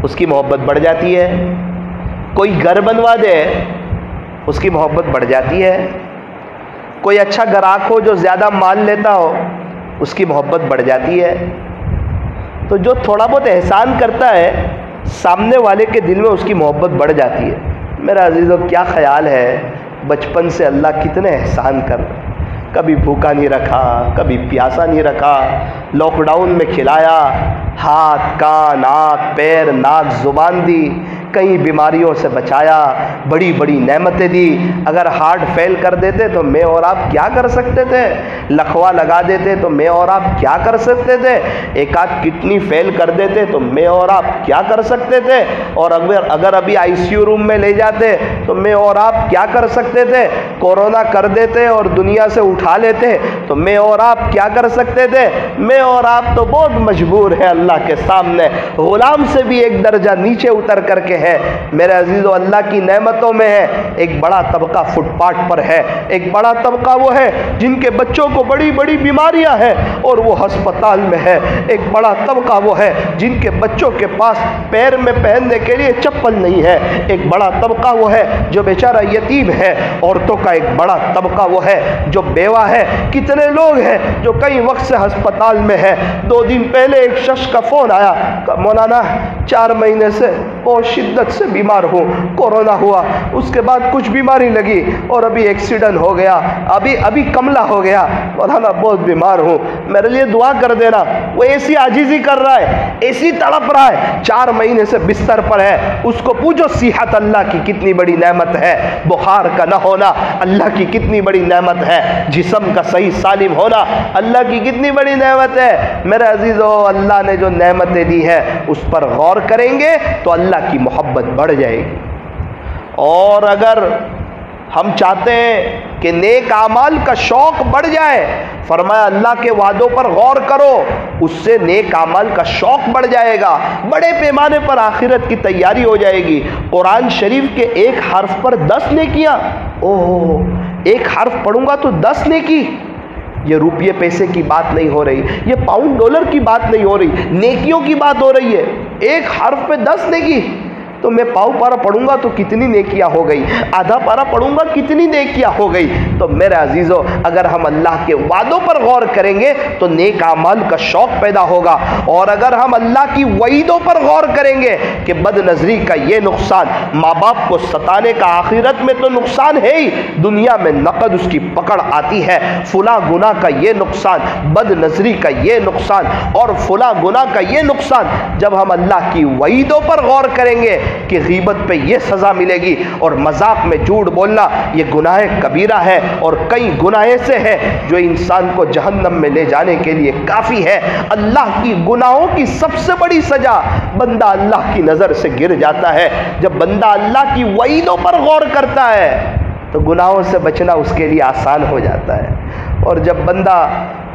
S1: اس کی محبت بڑھ جاتی ہے. کوئی گھر بنوا دے, اس کی محبت بڑھ جاتی ہے. کوئی اچھا گراہک ہو جو زیادہ مال لیتا ہو, اس کی محبت بڑھ جاتی ہے. تو جو تھوڑا بہت احسان کرتا ہے, سامنے والے کے دل میں اس کی محبت بڑھ جاتی ہے. میرا عزیزو, کیا خیال ہے بچپن سے اللہ کتنے احسان کر رہا ہے. کبھی بھوکا نہیں رکھا, کبھی پیاسا نہیں رکھا, لاک ڈاؤن میں کھلایا, ہاتھ, کان, آنکھ, پیر, ناک, زبان دی, کئی بیماریوں سے بچایا, بڑی بڑی نعمتیں دی. اگر ہارٹ فیل کر دیتے تو میں اور آپ کیا کر سکتے تھے؟ لکھوا لگا دیتے تو میں اور آپ کیا کر سکتے تھے؟ ایک آدھ کڈنی فیل کر دیتے تو میں اور آپ کیا کر سکتے تھے؟ اور اگر ابھی ICU روم میں لے جاتے تو میں اور آپ کیا کر سکتے تھے؟ کورونا کر دیتے اور دنیا سے اٹھا لیتے تو میں اور آپ کیا کر سکتے تھے؟ میں اور آپ تو بہت مجبور ہیں اللہ کے سامنے, غلام سے بھی ایک درجہ نیچے اتر کر کے ہے. میرے عزیزو, اللہ کی نعمتوں میں ہے. ایک بڑا طبقہ فٹ پاتھ پر ہے, ایک بڑا طبقہ وہ ہے جن کے بچوں کو بڑی بڑی بیماریاں ہیں اور وہ ہسپتال میں ہے. ایک بڑا طبقہ وہ ہے جن کے بچوں کے پاس پیر میں پہننے کے لیے چپل نہیں ہے. ایک بڑا طبقہ وہ ہے جو بیچارہ یتیم ہے. عورتوں کا ایک بڑا طبقہ وہ ہے جو بیوہ ہے. کتنے لوگ ہیں جو کئی وقت سے ہسپتال میں ہے. 2 دن پہلے ایک شخص کا فون آیا, مولانا 4 مہینے سے بہت شدت سے بیمار ہوں, کورونا ہوا, اس کے بعد کچھ بیماری لگی اور ابھی ایکسیڈنٹ ہو گیا, ابھی کملا ہو گیا, مولانا بہت بیمار ہوں, میرے لیے دعا کر دینا. وہ ایسی عاجزی کر رہا ہے, ایسی تڑپ رہا ہے, 4 مہینے سے بستر پر ہے. اس کو پوچھو صحت اللہ کی کتنی بڑی نعمت ہے, بخار کا نہ ہونا اللہ کی کتنی بڑی نعمت ہے, جسم کا صحیح سالم ہونا اللہ کی کتنی بڑی نعمت ہے. میرے عزیزو, اللہ نے جو نعمتیں دی ہیں اس پر غور کریں گے تو اللہ کی محبت بڑھ جائے گی. اور اگر ہم چاہتے ہیں کہ نیک اعمال کا شوق بڑھ جائے, فرمایا اللہ کے وعدوں پر غور کرو, اس سے نیک اعمال کا شوق بڑھ جائے گا. بڑے پیمانے پر آخرت کی تیاری ہو جائے گی. قرآن شریف کے ایک حرف پر 10 نیکیاں. اوہ, ایک حرف پڑھوں گا تو 10 نیکی. یہ روپیے پیسے کی بات نہیں ہو رہی, یہ پاؤنڈ ڈالر کی بات نہیں ہو رہی, نیکیوں کی بات ہو رہی ہے. ایک حرف پہ 10 نیکی. تو میں پاؤ پارا پڑھوں گا تو کتنی نیکیاں ہو گئی, آدھا پارا پڑھوں گا کتنی نیکیاں ہو گئی. تو میرے عزیزو, اگر ہم اللہ کے وعدوں پر غور کریں گے تو نیک اعمال کا شوق پیدا ہوگا. اور اگر ہم اللہ کی وعیدوں پر غور کریں گے کہ بد نظری کا یہ نقصان, ماں باپ کو ستانے کا آخرت میں تو نقصان ہے ہی, دنیا میں نقد اس کی پکڑ آتی ہے, فلاں گناہ کا یہ نقصان, بد نظری کا یہ نقصان اور فلاں گناہ کا یہ نقصان, جب ہم اللہ کی وعیدوں پر غور کریں گے کہ غیبت پہ یہ سزا ملے گی اور مذاق میں جھوٹ بولنا یہ گناہ کبیرہ ہے اور کئی گناہ سے ہے جو انسان کو جہنم میں لے جانے کے لیے کافی ہے. اللہ کی گناہوں کی سب سے بڑی سزا, بندہ اللہ کی نظر سے گر جاتا ہے. جب بندہ اللہ کی وعیدوں پر غور کرتا ہے تو گناہوں سے بچنا اس کے لیے آسان ہو جاتا ہے. اور جب بندہ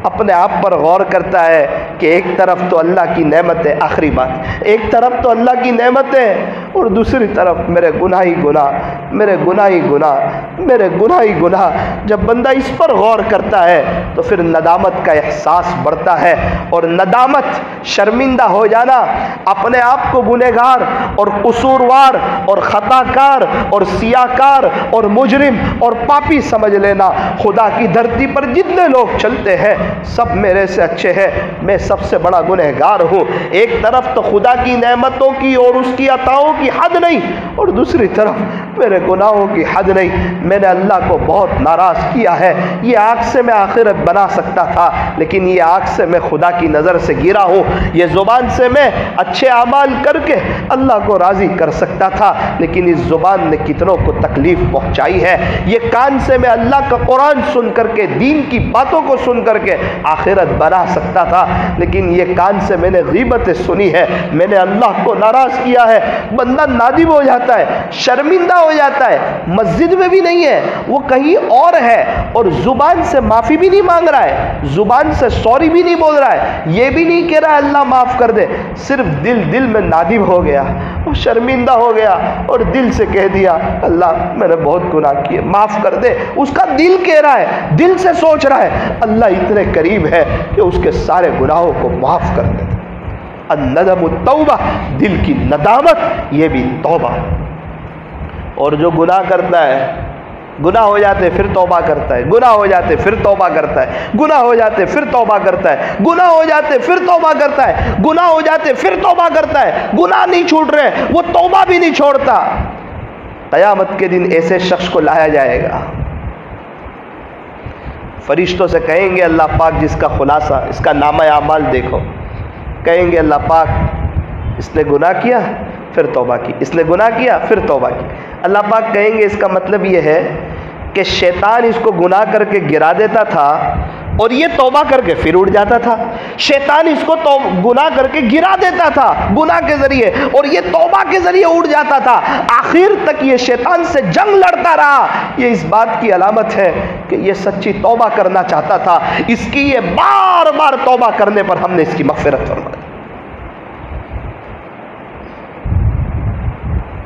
S1: اپنے آپ پر غور کرتا ہے کہ ایک طرف تو اللہ کی نعمت ہے، آخری بات، ایک طرف تو اللہ کی نعمت ہے اور دوسری طرف میرے گناہ ہی گناہ، میرے گناہ ہی گناہ، میرے گناہ ہی گناہ۔ جب بندہ اس پر غور کرتا ہے تو پھر ندامت کا احساس بڑھتا ہے، اور ندامت، شرمندہ ہو جانا، اپنے آپ کو گنہگار اور قصوروار اور خطا کار اور سیاہ کار اور مجرم اور پاپی سمجھ لینا۔ خدا کی دھرتی پر جتنے لوگ چلتے ہیں سب میرے سے اچھے ہیں، میں سب سے بڑا گنہگار ہوں۔ ایک طرف تو خدا کی نعمتوں کی اور اس کی عطاؤں کی حد نہیں، اور دوسری طرف میرے گناہوں کی حد نہیں۔ میں نے اللہ کو بہت ناراض کیا ہے۔ یہ آگ سے میں آخرت بنا سکتا تھا، لیکن یہ آگ سے میں خدا کی نظر سے گرا ہوں۔ یہ زبان سے میں اچھے اعمال کر کے اللہ کو راضی کر سکتا تھا، لیکن اس زبان نے کتنوں کو تکلیف پہنچائی ہے۔ یہ کان سے میں اللہ کا قرآن سن کر کے، دین کی باتوں کو سن کر کے آخرت بنا سکتا تھا، لیکن یہ کان سے میں نے غیبتیں سنی ہے، میں نے اللہ کو ناراض کیا ہے۔ بندہ نادم ہو جاتا ہے، شرمندہ ہو جاتا ہے، مسجد میں بھی نہیں ہے، وہ کہیں اور ہے، اور زبان سے معافی بھی نہیں مانگ رہا ہے، زبان سے سوری بھی نہیں بول رہا ہے، یہ بھی نہیں کہہ رہا ہے اللہ معاف کر دے، صرف دل میں نادم ہو گیا، وہ شرمندہ ہو گیا اور دل سے کہہ دیا اللہ میں نے بہت گناہ کیے، معاف کر دے۔ اس کا دل کہہ رہا ہے، دل سے سوچ رہا ہے، اللہ اتنے قریب ہے کہ اس کے سارے گناہوں کو معاف کر دے۔ الندم التوبہ، دل کی ندامت، یہ بھی توبہ۔ اور جو گناہ کرتا ہے، گناہ ہو جاتے پھر توبہ کرتا ہے، گناہ ہو جاتے پھر توبہ کرتا ہے، گناہ ہو جاتے پھر توبہ کرتا ہے، گناہ ہو جاتے پھر توبہ کرتا ہے، گناہ ہو جاتے پھر توبہ کرتا ہے، گناہ نہیں چھوٹ رہے، وہ توبہ بھی نہیں چھوڑتا۔ قیامت کے دن ایسے شخص کو لایا جائے گا، فرشتوں سے کہیں گے اللہ پاک جس کا خلاصہ، اس کا نامہ اعمال دیکھو، کہیں گے اللہ پاک اس نے گناہ کیا پھر توبہ کی، اس نے گناہ کیا پھر توبہ کی۔ اللہ پاک کہیں گے اس کا مطلب یہ ہے کہ شیطان اس کو گناہ کر کے گرا دیتا تھا اور یہ توبہ کر کے پھر اٹھ جاتا تھا۔ شیطان اس کو گناہ کر کے گرا دیتا تھا گناہ کے ذریعے، اور یہ توبہ کے ذریعے اٹھ جاتا تھا۔ آخر تک یہ شیطان سے جنگ لڑتا رہا۔ یہ اس بات کی علامت ہے کہ یہ سچی توبہ کرنا چاہتا تھا۔ اس کی یہ بار بار توبہ کرنے پر ہم نے اس کی مغفرت فرمائی۔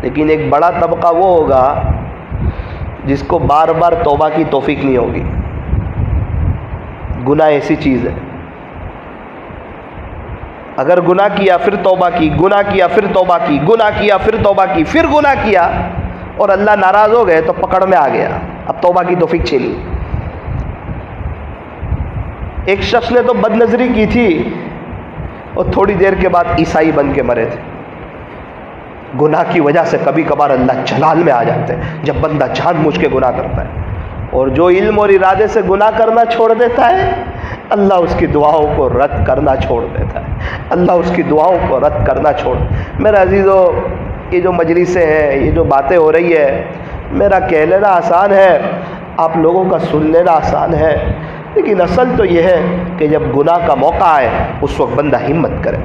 S1: لیکن ایک بڑا طبقہ وہ ہوگا جس کو بار بار توبہ کی توفیق نہیں ہوگی۔ گناہ ایسی چیز ہے، اگر گناہ کیا پھر توبہ کی، گناہ کیا پھر توبہ کی، گناہ کیا پھر توبہ کی، پھر گناہ کیا اور اللہ ناراض ہو گئے تو پکڑ میں آ گیا، اب توبہ کی توفیق چھینی۔ ایک شخص نے تو بد نظری کی تھی اور تھوڑی دیر کے بعد عیسائی بن کے مرے تھے۔ گناہ کی وجہ سے کبھی کبھار اللہ جلال میں آ جاتے ہیں جب بندہ جان بوجھ کے گناہ کرتا ہے، اور جو علم اور ارادے سے گناہ کرنا چھوڑ دیتا ہے اللہ اس کی دعاؤں کو رد کرنا چھوڑ دیتا ہے، اللہ اس کی دعاؤں کو رد کرنا چھوڑ۔ میرے عزیزو، یہ جو مجلسیں ہیں، یہ جو باتیں ہو رہی ہے، میرا کہہ لینا آسان ہے، آپ لوگوں کا سن لینا آسان ہے، لیکن اصل تو یہ ہے کہ جب گناہ کا موقع آئے اس وقت بندہ ہمت کرے،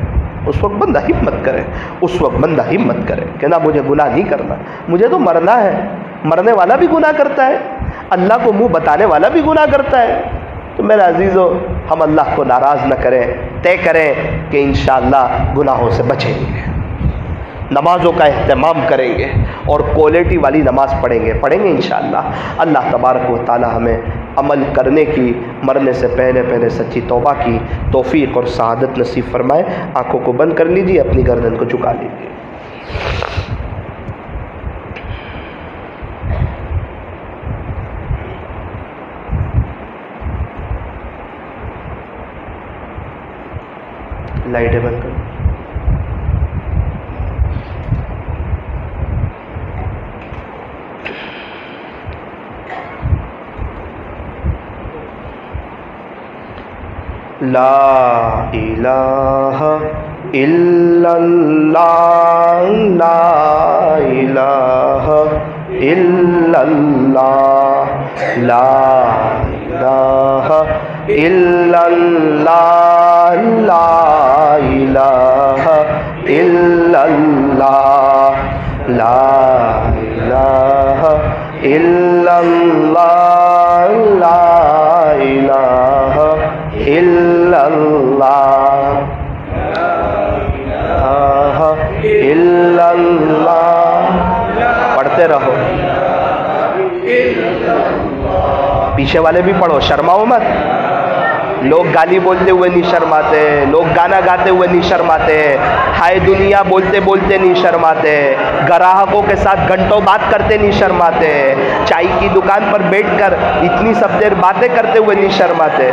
S1: اس وقت بندہ ہمت کرے، اس وقت بندہ ہمت کرے کہ نہ مجھے گناہ نہیں کرنا، مجھے تو مرنا ہے۔ مرنے والا بھی گناہ کرتا ہے، اللہ کو منہ بتانے والا بھی گناہ کرتا ہے۔ تو میرے عزیزو، ہم اللہ کو ناراض نہ کریں، طے کریں کہ انشاءاللہ گناہوں سے بچیں گے، نمازوں کا اہتمام کریں گے اور کوالٹی والی نماز پڑھیں گے انشاءاللہ۔ اللہ تبارک و تعالی ہمیں عمل کرنے کی، مرنے سے پہلے سچی توبہ کی توفیق اور سعادت نصیب فرمائے۔ آنکھوں کو بند کر لیجیے، اپنی گردن کو جھکا لیجیے۔ لائٹیں بند کر۔ لا الہ الا اللہ، لا الہ الا اللہ، لا الہ الا اللہ، لا الہ الا اللہ، لا الہ الا اللہ، لا الہ الا اللہ۔ پیچھے والے بھی پڑھو، شرماؤ مت. لوگ گالی بولتے ہوئے نہیں شرماتے، لوگ گانا گاتے ہوئے نہیں شرماتے، ہائے دنیا بولتے بولتے نہیں شرماتے، گراہکوں کے ساتھ گھنٹوں بات کرتے نہیں شرماتے، چائے کی دکان پر بیٹھ کر اتنی سب دیر باتیں کرتے ہوئے نہیں شرماتے.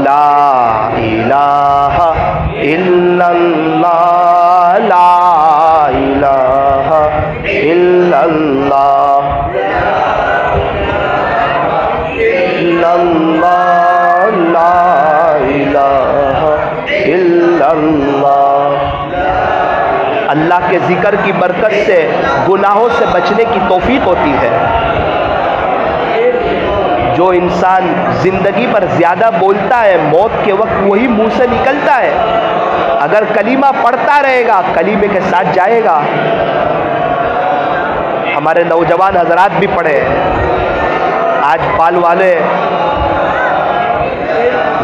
S1: لا الہ الا اللہ، لا الہ الا اللہ، لا الہ الا اللہ. اللہ کے ذکر کی برکت سے گناہوں سے بچنے کی توفیق ہوتی ہے. جو انسان زندگی پر زیادہ بولتا ہے، موت کے وقت وہی منہ سے نکلتا ہے. اگر کلمہ پڑھتا رہے گا کلمے کے ساتھ جائے گا. ہمارے نوجوان حضرات بھی پڑھے. آج پال والے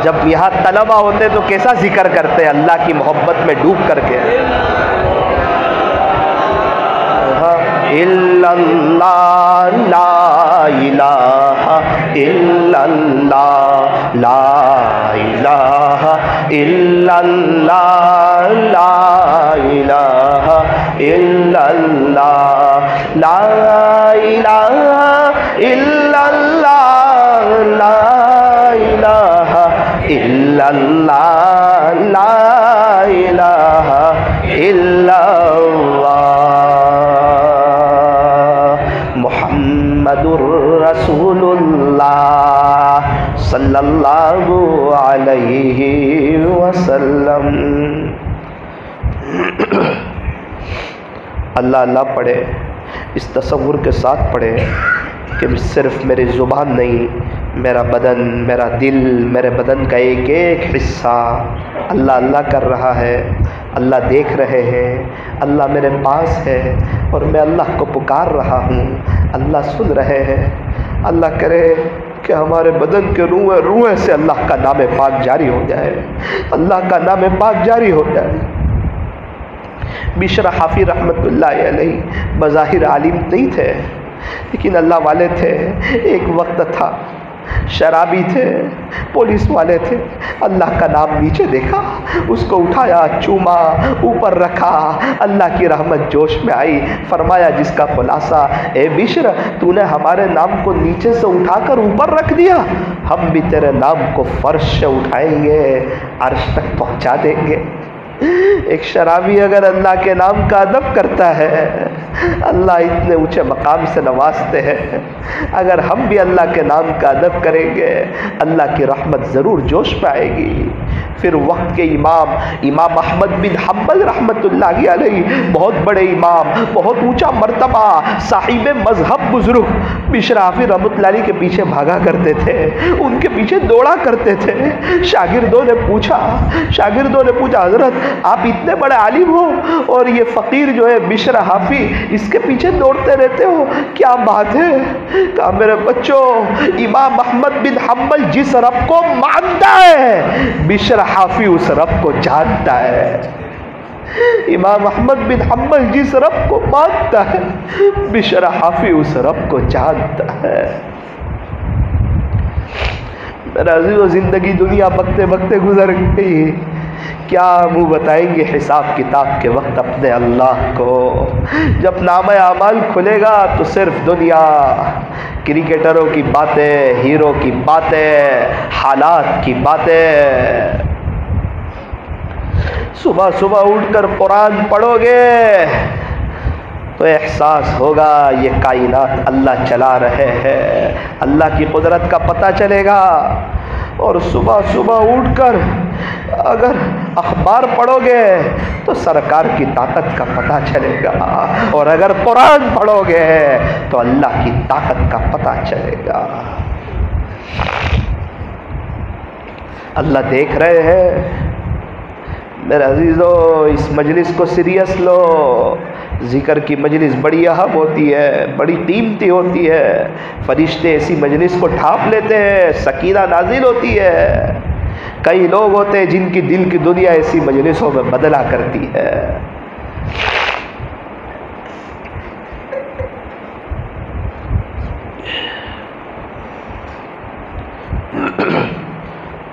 S1: جب یہاں طلبہ ہوتے تو کیسا ذکر کرتے اللہ کی محبت میں ڈوب کر کے. الا اللہ، لا الہ الا اللہ، لا الہ الا اللہ، لا الہ الا اللہ، لا الہ الا اللہ، لا الہ الا اللہ، لا الہ الا اللہ، محمد رسول اللہ صلی اللہ علیہ وسلم. اللہ اللہ پڑھے، اس تصور کے ساتھ پڑھے کہ صرف میری زبان نہیں، میرا بدن، میرا دل، میرے بدن کا ایک ایک حصہ اللہ اللہ کر رہا ہے. اللہ دیکھ رہے ہیں، اللہ میرے پاس ہے اور میں اللہ کو پکار رہا ہوں. اللہ سن رہے ہیں. اللہ کرے کہ ہمارے بدن کے روح سے اللہ کا نام پاک جاری ہو جائے، اللہ کا نام پاک جاری ہو جائے. بشر حافی رحمت اللہ علیہ بظاہر عالم نہیں تھے لیکن اللہ والے تھے. ایک وقت تھا شرابی تھے، پولیس والے تھے. اللہ کا نام نیچے دیکھا، اس کو اٹھایا، چوما، اوپر رکھا. اللہ کی رحمت جوش میں آئی. فرمایا جس کا خلاصہ، اے بشر تو نے ہمارے نام کو نیچے سے اٹھا کر اوپر رکھ دیا، ہم بھی تیرے نام کو فرش سے اٹھائیں گے، عرش تک پہنچا دیں گے. ایک شرابی اگر اللہ کے نام کا ادب کرتا ہے، اللہ اتنے اونچے مقام سے نوازتے ہیں. اگر ہم بھی اللہ کے نام کا ادب کریں گے اللہ کی رحمت ضرور جوش میں آئے گی. پھر وقت کے امام احمد بن حنبل رحمت اللہ علیہ، بہت بڑے امام، بہت اونچا مرتبہ، صاحب مذہب بزرگ، بشر حافی رحمت اللہ علیہ کے پیچھے بھاگا کرتے تھے، ان کے پیچھے دوڑا کرتے تھے. شاگردوں نے پوچھا حضرت آپ اتنے بڑے عالم ہو اور یہ فقیر جو ہے بشر حافی اس کے پیچھے دوڑتے رہتے ہو، کیا بات ہے؟ کہا میرے بچوں، امام احمد بن حنبل جس رب کو مانتا ہے بشر حافی اس رب کو جانتا ہے. امام احمد بن حنبل جس رب کو مانتا ہے بشر حافی اس رب کو جانتا ہے. میرا عزیزو، زندگی دنیا بکتے بکتے گزر گئی. کیا منہ بتائیں گے حساب کتاب کے وقت اپنے اللہ کو؟ جب نامہ اعمال کھلے گا تو صرف دنیا، کرکٹروں کی باتیں، ہیرو کی باتیں، حالات کی باتیں. صبح صبح اٹھ کر قرآن پڑھو گے تو احساس ہوگا یہ کائنات اللہ چلا رہے ہیں، اللہ کی قدرت کا پتہ چلے گا. اور صبح صبح اٹھ کر اگر اخبار پڑھو گے تو سرکار کی طاقت کا پتہ چلے گا، اور اگر قرآن پڑھو گے تو اللہ کی طاقت کا پتہ چلے گا. اللہ دیکھ رہے ہیں. میرے عزیزو، اس مجلس کو سیریس لو. ذکر کی مجلس بڑی اہم ہوتی ہے، بڑی قیمتی ہوتی ہے. فرشتے ایسی مجلس کو ڈھانپ لیتے ہیں، سکینہ نازل ہوتی ہے. کئی لوگ ہوتے ہیں جن کی دل کی دنیا ایسی مجلسوں میں بدلا کرتی ہے.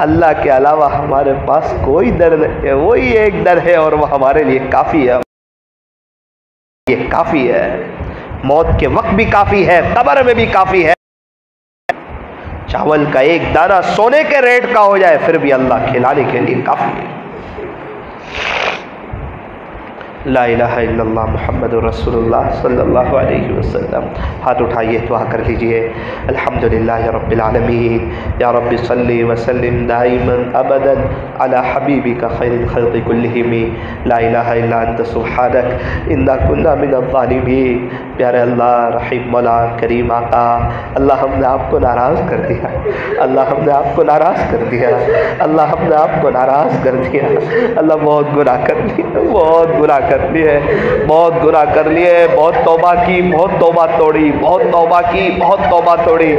S1: اللہ کے علاوہ ہمارے پاس کوئی در نہیں ہے، وہی ایک در ہے اور وہ ہمارے لیے کافی ہے، یہ کافی ہے، موت کے وقت بھی کافی ہے، قبر میں بھی کافی ہے۔ چاول کا ایک دانہ سونے کے ریٹ کا ہو جائے پھر بھی اللہ کھلانے کے لیے کافی ہے۔ لا الہ الا اللہ محمد رسول اللہ صلی اللہ علیہ وسلم۔ ہاتھ اٹھائیے، دعا کر لیجئے۔ الحمدللہ رب العالمین، یا رب صلی وسلم دائما ابدا علی حبیبک خیر الخلق کلہم، لا الہ الا انت سبحانک انا کنا من الظالمین۔ پیارے اللہ، رحیم مولا، کریم آقا، اللہ ہم نے آپ کو ناراض کر دیا، اللہ ہم نے آپ کو ناراض کر دیا، اللہ ہم نے آپ کو ناراض کر دیا، اللہ بہت گناہ کر لیے، بہت گناہ کر لیے، بہت گناہ کر لیے، بہت توبہ کی، بہت توبہ توڑی، بہت توبہ کی، بہت توبہ توڑی۔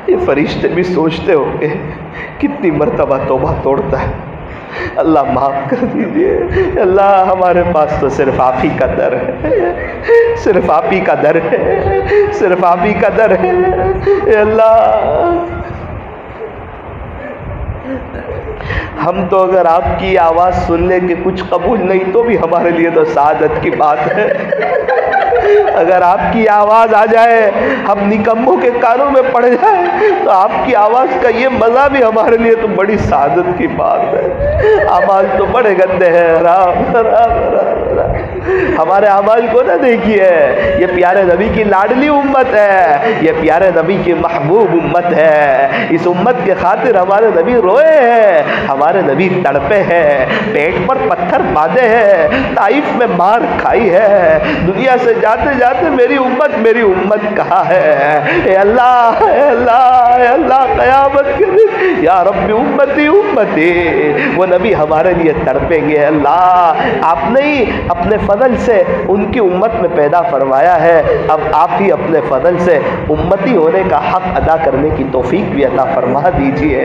S1: یہ فرشتے بھی سوچتے ہوں گے کتنی مرتبہ توبہ توڑتا ہے۔ اللہ معاف کر دیجئے، اللہ ہمارے پاس تو صرف آپ ہی کا در ہے، صرف آپ ہی کا در ہے، صرف آپ ہی کا در ہے۔ اے اللہ، ہم تو اگر آپ کی آواز سن لیں کہ کچھ قبول نہیں تو بھی ہمارے لیے تو سعادت کی بات ہے۔ اگر آپ کی آواز آ جائے، ہم نکموں کے کانوں میں پڑ جائے تو آپ کی آواز کا یہ مزہ بھی ہمارے لیے تو بڑی سعادت کی بات ہے۔ اعمال تو بڑے گندے ہیں، رام رام رام رام۔ ہمارے اعمال کو نہ دیکھیے، یہ پیارے نبی کی لاڈلی امت ہے، یہ پیارے نبی کی محبوب امت ہے۔ اس امت کے خاطر ہمارے نبی روئے ہیں، ہمارے نبی تڑپے ہیں، پیٹ پر پتھر باندھے ہیں، طائف میں مار کھائی ہے، دنیا سے جاتے جاتے میری امت کہاں ہے؟ اے اللہ، اے اللہ، اے اللہ، قیامت کے دن یا رب امتی امتی، وہ نبی ہمارے لیے تڑپیں گے۔ اللہ، آپ نے ہی اپنے فضل سے ان کی امت میں پیدا فرمایا ہے، اب آپ ہی اپنے فضل سے امتی ہونے کا حق ادا کرنے کی توفیق بھی عطا فرما دیجئے۔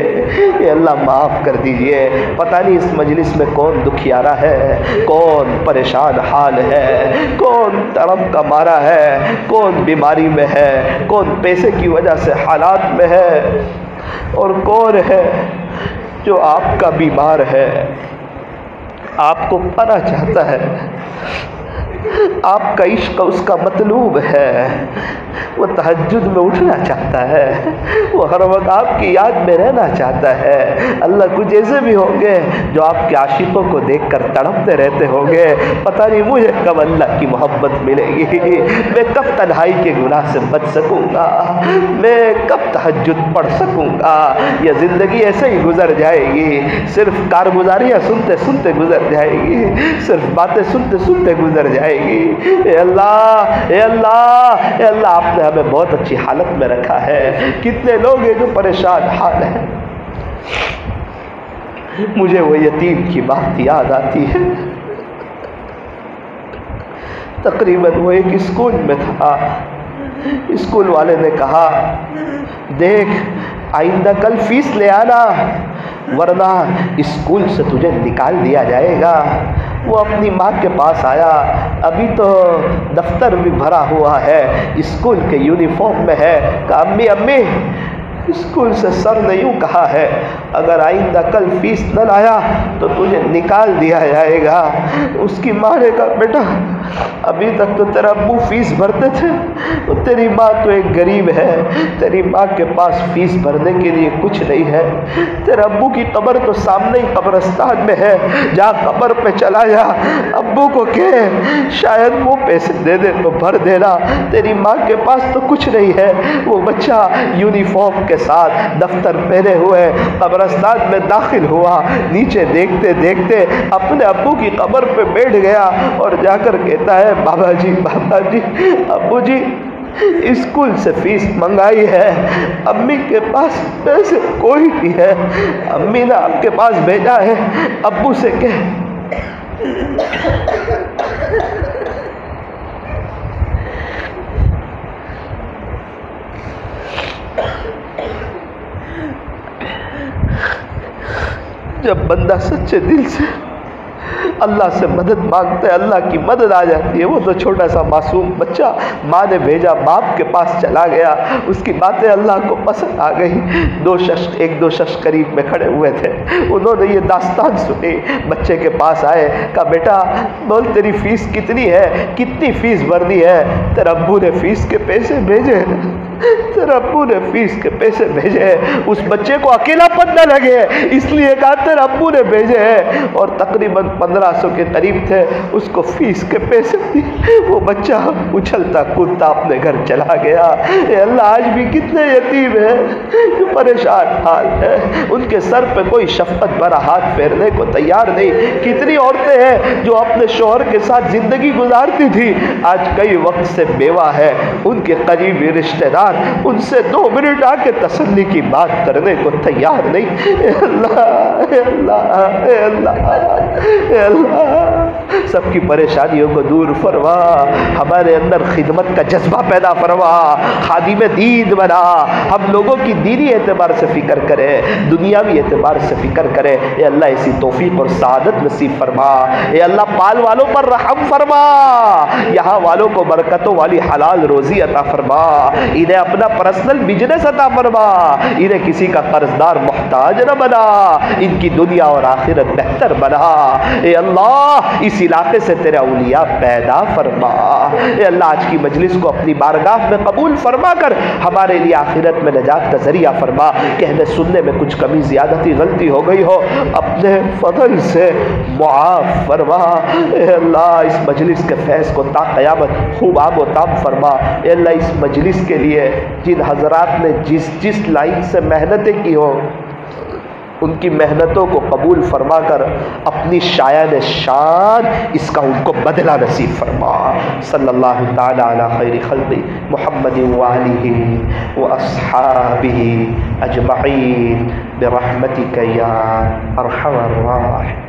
S1: اے اللہ، معاف کر دیجئے۔ پتہ نہیں اس مجلس میں کون دکھیارا ہے، کون پریشان حال ہے، کون تڑپ کا مارا ہے، کون بیماری میں ہے، کون پیسے کی وجہ سے حالات میں ہے، اور کون ہے جو آپ کا بیمار ہے، آپ کو پانا چاہتا ہے، آپ کا عشق اس کا مطلوب ہے، وہ تہجد میں اٹھنا چاہتا ہے، وہ ہر وقت آپ کی یاد میں رہنا چاہتا ہے۔ اللہ، کچھ ایسے بھی ہوں گے جو آپ کے عاشقوں کو دیکھ کر تڑپتے رہتے ہوں گے، پتہ نہیں مجھے کب اللہ کی محبت ملے گی، میں کب تنہائی کے گناہ سے بچ سکوں گا، میں کب تہجد پڑھ سکوں گا۔ یہ زندگی ایسے ہی گزر جائے گی، صرف کارگزاریاں سنتے سنتے گزر جائے گی، صرف باتیں سنتے سنتے گزر جائے گی۔ اے اللہ، اے اللہ، اے اللہ، آپ نے ہمیں بہت اچھی حالت میں رکھا ہے، کتنے لوگ ہیں جو پریشان حال ہیں۔ مجھے وہ یتیم کی بات یاد آتی ہے، تقریباً وہ ایک اسکول میں تھا، اسکول والے نے کہا، دیکھ آئندہ کل فیس لے آنا ورنہ اسکول سے تجھے نکال دیا جائے گا۔ وہ اپنی ماں کے پاس آیا، ابھی تو دفتر بھی بھرا ہوا ہے، اسکول کے یونیفارم میں ہے، کہا امی امی، اسکول سے سر نے یوں کہا ہے اگر آئندہ کل فیس نہ لایا تو تجھے نکال دیا جائے گا۔ اس کی ماں نے کہا بیٹا ابھی تک تو تیرا ابو فیس بھرتے تھے، تو تیری ماں تو ایک غریب ہے، تیری ماں کے پاس فیس بھرنے کے لیے کچھ نہیں ہے، تیرے ابو کی قبر تو سامنے ہی قبرستان میں ہے، جا قبر پہ چلا جا، ابو کو کہے شاید وہ پیسے دے دے تو بھر دینا، تیری ماں کے پاس تو کچھ نہیں ہے۔ وہ بچہ یونیفارم کے ساتھ دفتر پہنے ہوئے قبرستان میں داخل ہوا، نیچے دیکھتے دیکھتے اپنے ابو کی قبر پہ بیٹھ گیا اور جا کر کہتا ہے بابا جی ابو جی اسکول سے فیس منگائی ہے، امی کے پاس پیسے کوئی نہیں ہے، امی نے آپ کے پاس بھیجا ہے، ابو سے کہہ۔ جب بندہ سچے دل سے اللہ سے مدد مانگتا ہے، اللہ کی مدد آ جاتی ہے۔ وہ تو چھوٹا سا معصوم بچہ ماں نے بھیجا، باپ کے پاس چلا گیا، اس کی باتیں اللہ کو پسند آ گئی۔ ایک دو شخص قریب میں کھڑے ہوئے تھے، انہوں نے یہ داستان سنی، بچے کے پاس آئے، کہا بیٹا بول تیری فیس کتنی ہے، کتنی فیس بھرنی ہے؟ تیرے ابو نے فیس کے پیسے بھیجے، تیرے ابو نے فیس کے پیسے بھیجے ہیں۔ اس بچے کو اکیلا پن نہ لگے اس لیے کہا تیرے ابو نے بھیجے ہیں، اور تقریباً 1500 کے قریب تھے، اس کو فیس کے پیسے دیے۔ وہ بچہ اچھلتا کودتا اپنے گھر چلا گیا۔ اے اللہ آج بھی کتنے یتیم ہیں جو پریشان حال ہے، ان کے سر پہ کوئی شفقت بھرا ہاتھ پھیرنے کو تیار نہیں۔ کتنی عورتیں ہیں جو اپنے شوہر کے ساتھ زندگی گزارتی تھی، آج کئی وقت سے بیوہ ہے، ان کے قریبی رشتہ دار ان سے 2 منٹ آ کے تسلی کی بات کرنے کو تیار نہیں۔ اے اللہ اے اللہ اے اللہ اے اللہ، سب کی پریشانیوں کو دور فرما، ہمارے اندر خدمت کا جذبہ پیدا فرما، خادم دین بنا، ہم لوگوں کی دینی اعتبار سے فکر کریں، دنیاوی اعتبار سے فکر کریں۔ اے اللہ ایسی توفیق اور سعادت نصیب فرما۔ اے اللہ پال والوں پر رحم فرما، یہاں والوں کو برکتوں والی حلال روزی عطا فرما، انہیں اپنا پرسنل بزنس عطا فرما، انہیں کسی کا قرضدار محتاج نہ بنا، ان کی دنیا اور آخرت بہتر بنا۔ اے اللہ اس علاقے سے تیرے اولیاء پیدا فرما۔ اے اللہ آج کی مجلس کو اپنی بارگاہ میں قبول فرما کر ہمارے لیے آخرت میں نجات کا ذریعہ فرما۔ کہنے سننے میں کچھ کمی زیادتی غلطی ہو گئی ہو اپنے فضل سے معاف فرما۔ اے اللہ اس مجلس کے فیض کو تا قیامت خوب آب و تاب فرما۔ اے اللہ اس مجلس کے لیے جن حضرات نے جس لائن سے محنتیں کی ہو ان کی محنتوں کو قبول فرما کر اپنی شایان شان اس کا ان کو بدلہ نصیب فرما۔ صلی اللہ تعالی علی خیر خلق محمد وآلہ واصحابہ اجمعین برحمتک یا ارحم الراحمین۔